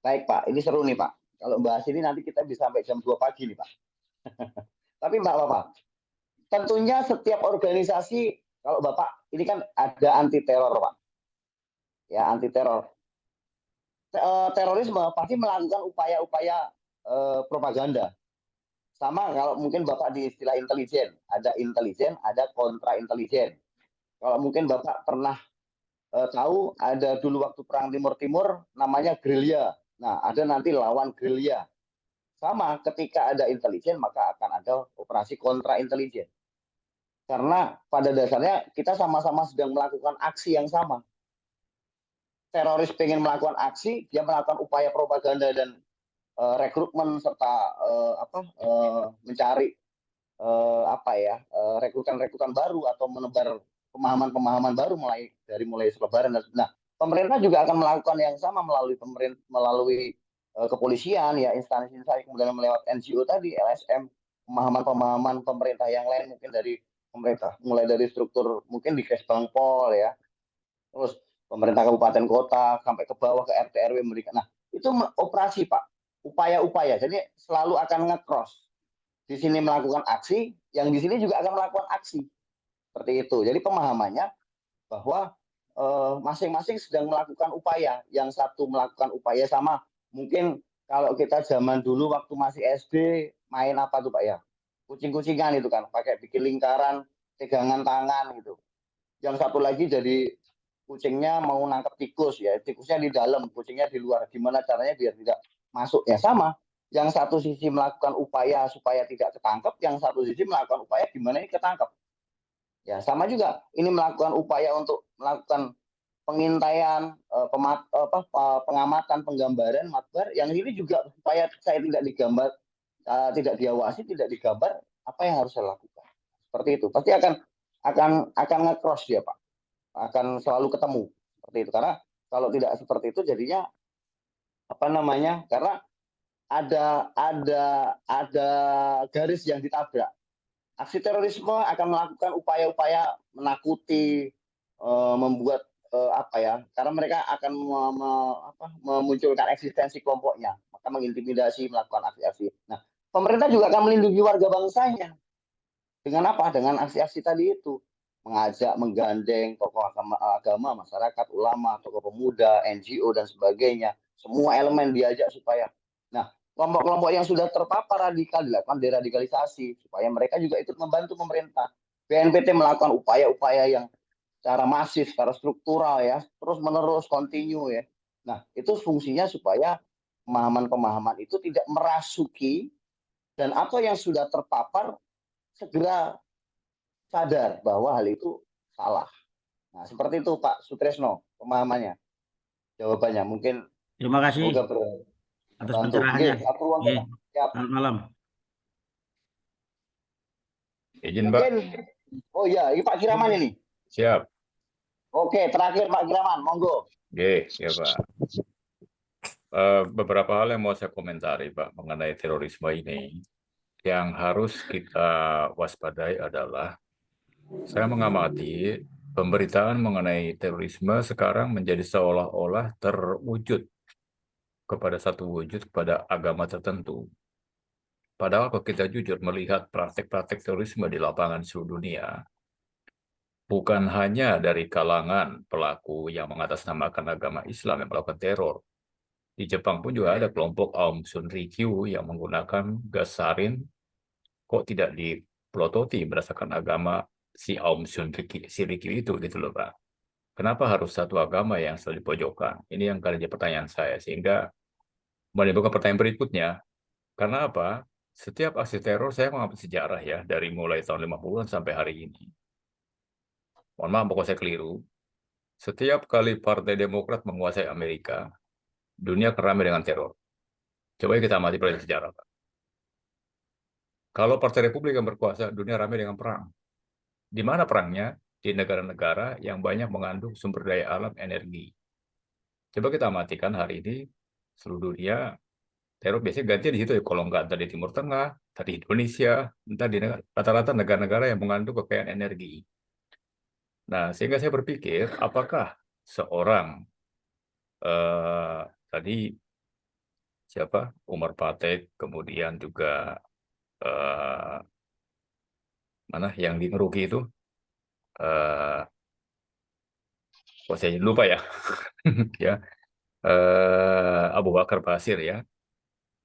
baik Pak. Ini seru nih Pak. Kalau bahas ini nanti kita bisa sampai jam 2 pagi nih Pak. Tapi Mbak Bapak, tentunya setiap organisasi, kalau Bapak, ini kan ada anti teror Pak. Ya, anti teror. Terorisme pasti melakukan upaya-upaya propaganda. Sama kalau mungkin Bapak di istilah intelijen, ada kontra intelijen. Kalau mungkin Bapak pernah tahu ada dulu waktu perang Timur namanya gerilya. Nah, ada nanti lawan gerilya. Sama ketika ada intelijen maka akan ada operasi kontra intelijen. Karena pada dasarnya kita sama-sama sedang melakukan aksi yang sama. Teroris pengen melakukan aksi, dia melakukan upaya propaganda dan rekrutmen serta mencari rekrutan baru atau menebar pemahaman-pemahaman baru mulai selebaran. Nah, pemerintah juga akan melakukan yang sama melalui kepolisian ya, instansi-instansi, kemudian melewat NGO tadi, LSM, pemahaman-pemahaman pemerintah yang lain mungkin dari pemerintah, mulai dari struktur mungkin di Kesbangpol ya, terus pemerintah kabupaten kota sampai ke bawah ke RT RW memberikan. Nah, itu operasi Pak, upaya-upaya. Jadi selalu akan nge-cross. Di sini melakukan aksi, yang di sini juga akan melakukan aksi. Seperti itu. Jadi pemahamannya bahwa masing-masing sedang melakukan upaya. Yang satu melakukan upaya sama. Mungkin kalau kita zaman dulu waktu masih SD, main apa tuh Pak ya? Kucing-kucingan itu kan, pakai bikin lingkaran, pegangan tangan gitu. Yang satu lagi jadi kucingnya mau nangkep tikus ya, tikusnya di dalam, kucingnya di luar. Gimana caranya biar tidak masuk? Ya sama. Yang satu sisi melakukan upaya supaya tidak ketangkep, yang satu sisi melakukan upaya gimana ini ketangkep. Ya sama juga. Ini melakukan upaya untuk melakukan pengintaian, pengamatan, penggambaran, makbar. Yang ini juga supaya saya tidak digambar, tidak diawasi, tidak digambar, apa yang harus saya lakukan. Seperti itu. Pasti akan nge-cross dia Pak. Akan selalu ketemu seperti itu. Karena kalau tidak seperti itu jadinya karena ada garis yang ditabrak. Aksi terorisme akan melakukan upaya-upaya menakuti, membuat karena mereka akan memunculkan eksistensi kelompoknya, maka mengintimidasi, melakukan aksi-aksi. Nah, pemerintah juga akan melindungi warga bangsanya dengan apa? Dengan aksi-aksi tadi itu, mengajak, menggandeng tokoh agama, masyarakat, ulama, tokoh pemuda, NGO dan sebagainya. Semua elemen diajak supaya, nah, kelompok-kelompok yang sudah terpapar radikal dilakukan deradikalisasi supaya mereka juga ikut membantu pemerintah. BNPT melakukan upaya-upaya yang secara masif, secara struktural ya, terus menerus, continue ya. Nah, itu fungsinya supaya pemahaman-pemahaman itu tidak merasuki dan atau yang sudah terpapar segera sadar bahwa hal itu salah. Nah, seperti itu Pak Sutrisno pemahamannya. Jawabannya mungkin. Terima kasih atas pencerahannya. Selamat malam. Izin Pak. Oh iya, ini Pak Kiraman ini. Siap. Oke, terakhir Pak Kiraman, monggo. Oke, ya Pak. Beberapa hal yang mau saya komentari Pak mengenai terorisme ini. Yang harus kita waspadai adalah saya mengamati pemberitaan mengenai terorisme sekarang menjadi seolah-olah terwujud kepada satu wujud kepada agama tertentu. Padahal kalau kita jujur melihat praktek-praktek terorisme di lapangan seluruh dunia, bukan hanya dari kalangan pelaku yang mengatasnamakan agama Islam yang melakukan teror. Di Jepang pun juga ada kelompok Aum Shinrikyo yang menggunakan gas sarin, kok tidak dipelototi berdasarkan agama si Aum Shinrikyo itu gitu loh Pak. Kenapa harus satu agama yang selalu dipojokkan? Ini yang kali jadi pertanyaan saya, sehingga menimbulkan pertanyaan berikutnya. Karena apa? Setiap aksi teror saya mengambil sejarah ya, dari mulai tahun 50-an sampai hari ini. Mohon maaf pokoknya saya keliru. Setiap kali Partai Demokrat menguasai Amerika, dunia akan ramai dengan teror. Coba kita amati pelajaran sejarah, Pak. Kalau Partai Republik yang berkuasa, dunia ramai dengan perang. Di mana perangnya? Di negara-negara yang banyak mengandung sumber daya alam energi. Coba kita amatikan hari ini, seluruh dunia, teror biasanya ganti di situ ya. Kalau nggak entah di Timur Tengah, entah di Indonesia, entah di rata-rata negara-negara yang mengandung kekayaan energi. Nah, sehingga saya berpikir, apakah seorang tadi siapa Umar Patek, kemudian juga mana yang di Ngeruki itu, kok saya lupa ya, ya Abu Bakar Basir ya.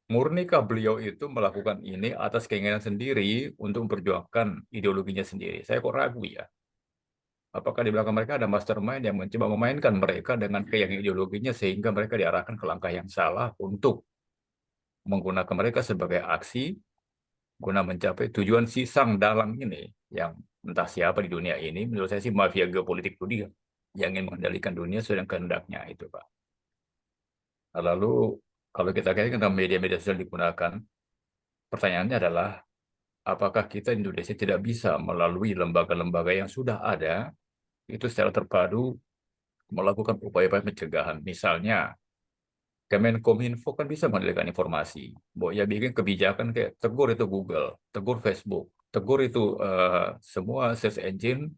Murnikah beliau itu melakukan ini atas keinginan sendiri untuk memperjuangkan ideologinya sendiri? Saya kok ragu ya. Apakah di belakang mereka ada mastermind yang mencoba memainkan mereka dengan keyakinan ideologinya sehingga mereka diarahkan ke langkah yang salah untuk menggunakan mereka sebagai aksi guna mencapai tujuan si sang dalang ini yang entah siapa di dunia ini. Menurut saya sih mafia geopolitik dunia yang ingin mengendalikan dunia sesuai dengan kehendaknya itu, Pak. Lalu kalau kita kaitkan dengan media-media sosial digunakan, pertanyaannya adalah apakah kita Indonesia tidak bisa melalui lembaga-lembaga yang sudah ada itu secara terpadu melakukan upaya-upaya pencegahan. Misalnya Kemenkominfo kan bisa mengendalikan informasi. Ya bikin kebijakan kayak tegur itu Google, tegur Facebook, tegur itu semua search engine.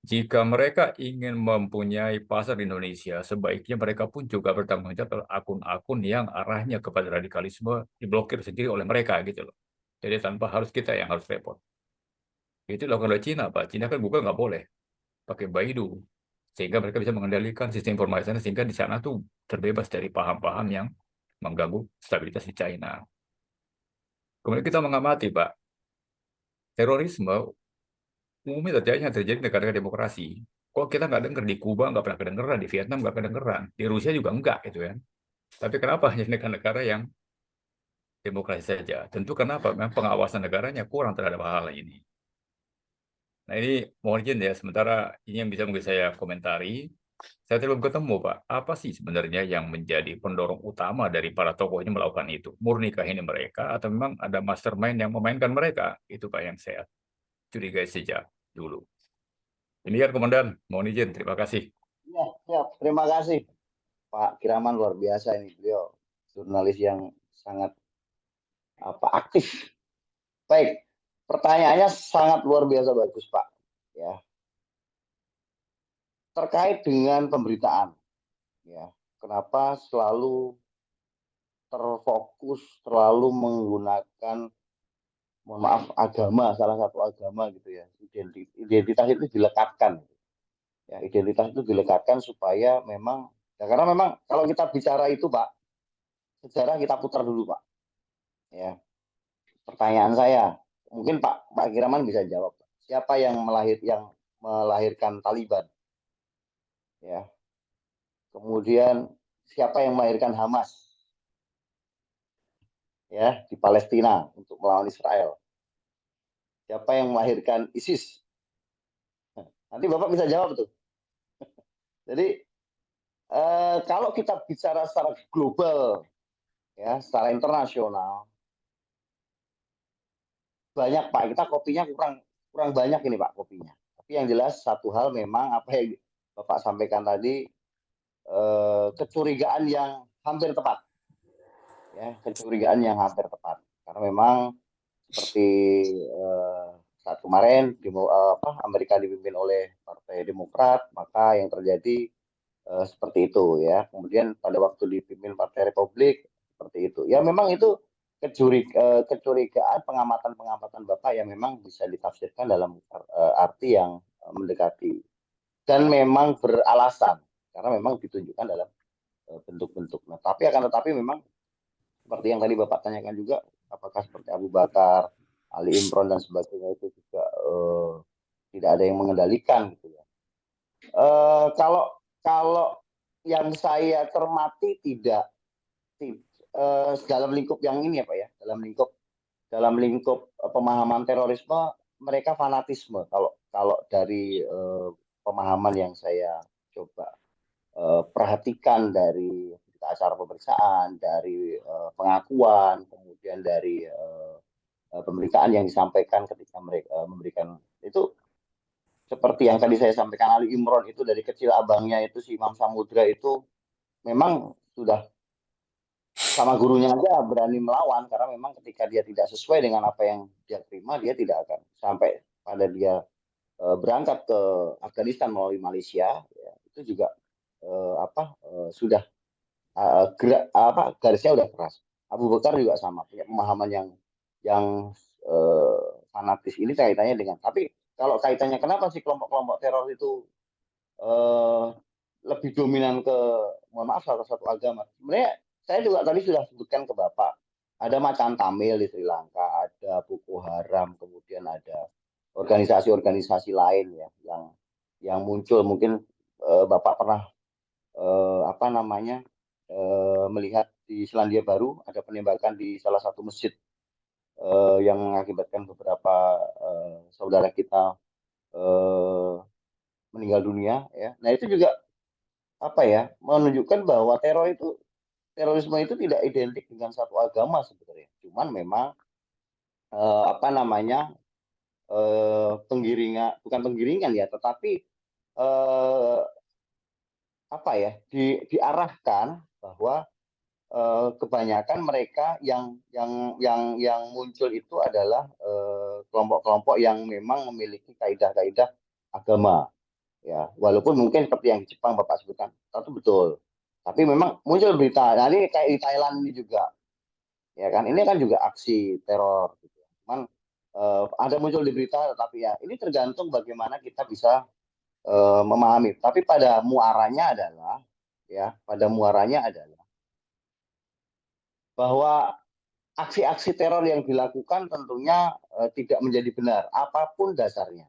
Jika mereka ingin mempunyai pasar di Indonesia, sebaiknya mereka pun juga bertanggung jawab atas akun-akun yang arahnya kepada radikalisme diblokir sendiri oleh mereka gitu loh. Jadi tanpa harus kita yang harus repot. Itu dilakukan oleh Cina, Pak. Cina kan Google nggak boleh pakai Baidu, sehingga mereka bisa mengendalikan sistem informasi sana, sehingga di sana tuh terbebas dari paham-paham yang mengganggu stabilitas di China. Kemudian kita mengamati, Pak, terorisme umumnya terjadi di negara demokrasi. Kok kita nggak dengar di Kuba, nggak pernah kedengeran, di Vietnam nggak kedengeran, di Rusia juga enggak gitu kan. Tapi kenapa hanya negara-negara yang demokrasi saja? Tentu kenapa? Memang pengawasan negaranya kurang terhadap hal ini. Nah ini mohon izin ya, sementara ini yang bisa mungkin saya komentari. Saya belum ketemu Pak, apa sih sebenarnya yang menjadi pendorong utama dari para tokoh ini melakukan itu? Murnikah ini mereka atau memang ada mastermind yang memainkan mereka? Itu Pak yang saya curigai sejak dulu. Demikian Komandan, mohon izin, terima kasih. Ya, siap. Terima kasih Pak Kiraman, luar biasa ini beliau jurnalis yang sangat aktif. Baik, pertanyaannya sangat luar biasa bagus Pak. Ya, terkait dengan pemberitaan. Ya, kenapa selalu terfokus, terlalu menggunakan, mohon maaf, agama, salah satu agama gitu ya. Identitas itu dilekatkan. Ya, identitas itu dilekatkan supaya memang, ya karena memang kalau kita bicara itu Pak, sejarah kita putar dulu Pak. Ya, pertanyaan saya, mungkin Pak Kiraman bisa jawab. Siapa yang melahirkan Taliban? Ya. Kemudian siapa yang melahirkan Hamas? Ya, di Palestina untuk melawan Israel. Siapa yang melahirkan ISIS? Nanti Bapak bisa jawab tuh. Jadi kalau kita bicara secara global, ya, secara internasional, banyak Pak. Kita kopinya kurang banyak ini Pak kopinya. Tapi yang jelas satu hal memang apa yang Bapak sampaikan tadi, kecurigaan yang hampir tepat. Ya, kecurigaan yang hampir tepat. Karena memang seperti saat kemarin Amerika dipimpin oleh Partai Demokrat, maka yang terjadi seperti itu ya. Kemudian pada waktu dipimpin Partai Republik seperti itu. Ya memang itu kecurigaan pengamatan Bapak yang memang bisa ditafsirkan dalam arti yang mendekati dan memang beralasan karena memang ditunjukkan dalam bentuk-bentuk. Nah, tetapi memang seperti yang tadi Bapak tanyakan juga, apakah seperti Abu Bakar, Ali Imran dan sebagainya itu juga tidak ada yang mengendalikan gitu ya. Kalau yang saya cermati tidak dalam lingkup yang ini ya Pak ya, dalam lingkup dalam lingkup pemahaman terorisme mereka fanatisme. Kalau dari pemahaman yang saya coba perhatikan dari acara pemeriksaan, dari pengakuan, kemudian dari pemberitaan yang disampaikan ketika mereka memberikan itu, seperti yang tadi saya sampaikan, Ali Imron itu dari kecil abangnya itu si Imam Samudra itu memang sudah sama gurunya aja berani melawan, karena memang ketika dia tidak sesuai dengan apa yang dia terima, dia tidak akan sampai pada dia berangkat ke Afghanistan melalui Malaysia, ya, itu juga sudah garisnya udah keras. Abu Bakar juga sama, punya pemahaman yang fanatis. Ini kaitannya dengan, tapi kalau kaitannya kenapa sih kelompok-kelompok teror itu lebih dominan ke, mohon maaf, salah satu agama. Sebenarnya saya juga tadi sudah sebutkan ke Bapak, ada Macan Tamil di Sri Lanka, ada Boko Haram, kemudian ada organisasi-organisasi lain ya yang muncul. Mungkin Bapak pernah melihat di Selandia Baru ada penembakan di salah satu masjid yang mengakibatkan beberapa saudara kita meninggal dunia ya. Nah, itu juga menunjukkan bahwa terorisme itu tidak identik dengan satu agama sebenarnya. Cuman memang bukan penggiringan ya, tetapi diarahkan bahwa kebanyakan mereka yang muncul itu adalah kelompok-kelompok yang memang memiliki kaidah-kaidah agama ya, walaupun mungkin seperti yang di Jepang Bapak sebutkan itu betul, tapi memang muncul berita. Nah, ini kayak di Thailand ini juga ya kan, ini kan juga aksi teror gitu. Cuman ada muncul di berita, tetapi ya ini tergantung bagaimana kita bisa memahami. Tapi pada muaranya adalah bahwa aksi-aksi teror yang dilakukan tentunya tidak menjadi benar, apapun dasarnya.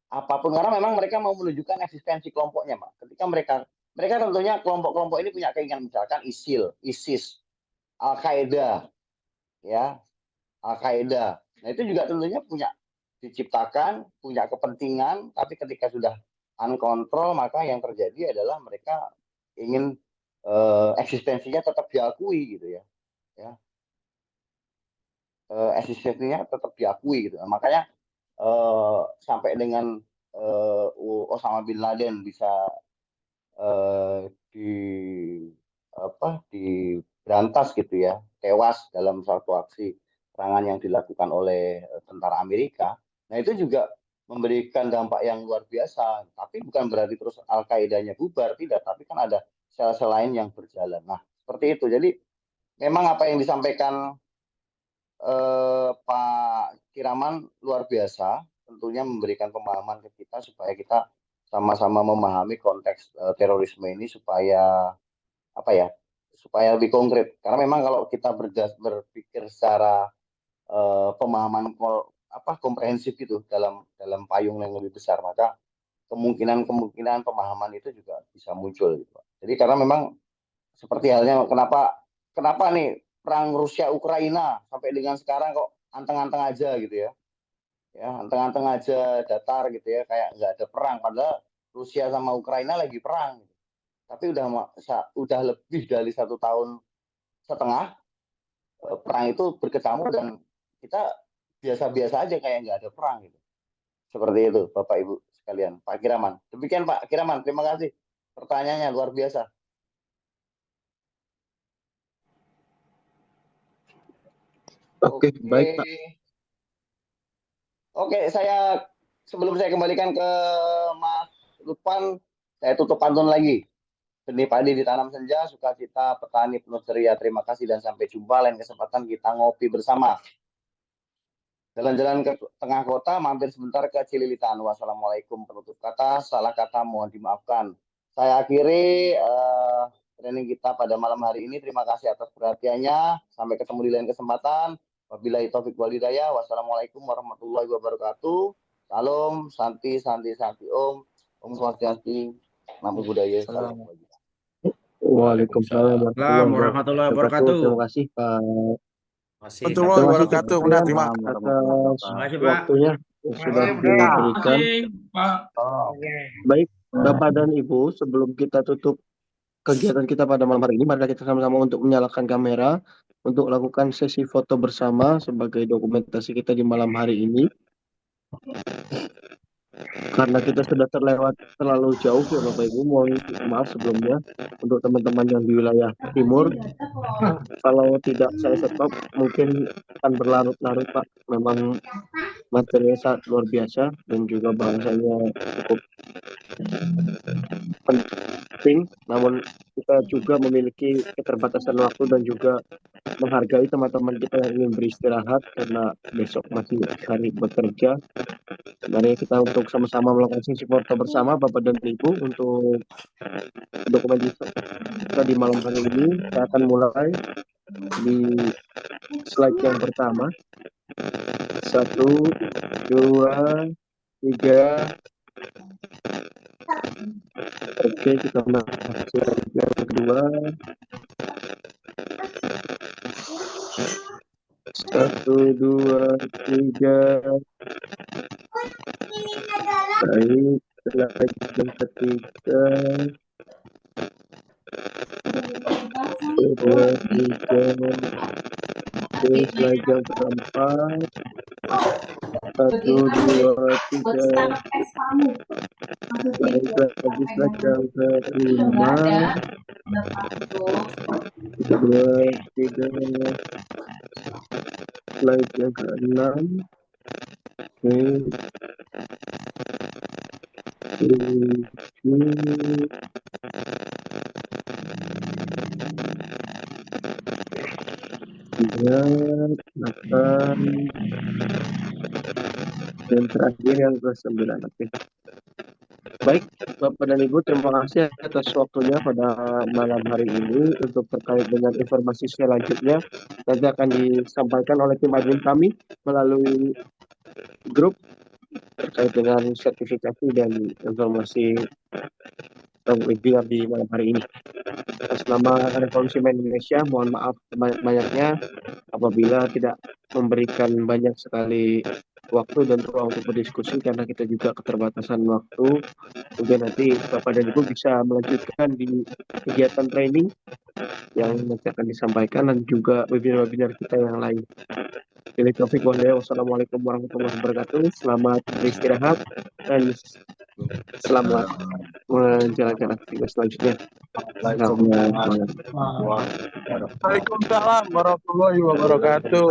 Apapun, karena memang mereka mau menunjukkan eksistensi kelompoknya, Pak. Ketika mereka tentunya kelompok-kelompok ini punya keinginan, misalkan ISIL, ISIS, Al-Qaeda, ya, Al-Qaeda. Nah, itu juga tentunya diciptakan, punya kepentingan, tapi ketika sudah uncontrol, maka yang terjadi adalah mereka ingin eksistensinya tetap diakui gitu ya. Eksistensinya tetap diakui gitu. Makanya sampai dengan Osama bin Laden bisa diberantas gitu ya, tewas dalam suatu aksi serangan yang dilakukan oleh tentara Amerika. Nah, itu juga memberikan dampak yang luar biasa. Tapi bukan berarti terus Al-Qaedanya bubar, tidak. Tapi kan ada sel-sel lain yang berjalan. Nah, seperti itu. Jadi memang apa yang disampaikan Pak Kiraman luar biasa, tentunya memberikan pemahaman ke kita supaya kita sama-sama memahami konteks terorisme ini supaya lebih konkret. Karena memang kalau kita berpikir secara pemahaman komprehensif itu dalam payung yang lebih besar, maka kemungkinan pemahaman itu juga bisa muncul gitu. Jadi karena memang seperti halnya kenapa nih perang Rusia Ukraina sampai dengan sekarang kok anteng-anteng aja gitu ya. Ya, anteng-anteng aja, datar gitu ya, kayak nggak ada perang, padahal Rusia sama Ukraina lagi perang. Tapi udah lebih dari 1,5 tahun perang itu berkecamuk dan kita biasa-biasa aja kayak nggak ada perang gitu. Seperti itu Bapak Ibu sekalian. Pak Kiraman. Demikian Pak Kiraman, terima kasih. Pertanyaannya luar biasa. Oke, baik Pak. Oke, sebelum saya kembalikan ke Mas Lutfan, saya tutup pantun lagi. Benih padi ditanam senja, sukacita petani penuh ceria. Terima kasih dan sampai jumpa lain kesempatan kita ngopi bersama. Jalan-jalan ke tengah kota, mampir sebentar ke Cililitan. Wassalamualaikum. Penutup kata, salah kata mohon dimaafkan. Saya akhiri training kita pada malam hari ini. Terima kasih atas perhatiannya. Sampai ketemu di lain kesempatan. Wabillahi taufik wal hidayah. Wassalamualaikum warahmatullahi wabarakatuh. Salam, santi, santi, santi, Om. Om Swastiastu, Namo Buddhaya. Salam. Waalaikumsalam warahmatullahi wabarakatuh. Terima kasih Pak. Masih Warahmatullahi Terima kasih wabarakatuh. Pak Benar, Rian terima atas Terima kasih, Pak. waktunya yang sudah diberikan. Baik, Bapak dan Ibu, sebelum kita tutup kegiatan kita pada malam hari ini, mari kita sama-sama untuk menyalakan kamera untuk lakukan sesi foto bersama sebagai dokumentasi kita di malam hari ini. Karena kita sudah terlalu jauh ya Bapak Ibu, mohon maaf sebelumnya untuk teman-teman yang di wilayah timur. Kalau tidak saya stop mungkin akan berlarut-larut Pak. Memang materinya sangat luar biasa dan juga bahasanya cukup penting, namun kita juga memiliki keterbatasan waktu dan juga menghargai teman-teman kita yang ingin beristirahat karena besok masih hari bekerja. Mari kita untuk sama-sama melakukan sesi foto bersama Bapak dan Ibu untuk dokumen kita di malam hari ini. Saya akan mulai di slide yang pertama. 1, 2, 3. Oke, kita masuk slide yang kedua. 1, 2, 3. Baik, slide yang ketiga. 1, 2, 3. Oke, slide yang keempat. 1, 2, 3. Baik, lagi slide yang kelima. 2, 3. Slide yang keenam. Oke. 7. Lihat, 8. Dan terakhir yang ke-9. Oke. Baik, Bapak dan Ibu, terima kasih atas waktunya pada malam hari ini. Untuk terkait dengan informasi selanjutnya, nanti akan disampaikan oleh tim admin kami melalui grup terkait dengan sertifikasi dan informasi webinar di malam hari ini. Atas nama Revolusi Indonesia, mohon maaf banyak-banyaknya apabila tidak memberikan banyak sekali waktu dan ruang untuk berdiskusi karena kita juga keterbatasan waktu. Mungkin nanti Bapak dan Ibu bisa melanjutkan di kegiatan training yang nanti akan disampaikan dan juga webinar-webinar kita yang lain. Wassalamualaikum warahmatullahi wabarakatuh. Selamat beristirahat dan selamat menjalankan aktivitas selanjutnya. Waalaikumsalam warahmatullahi wabarakatuh.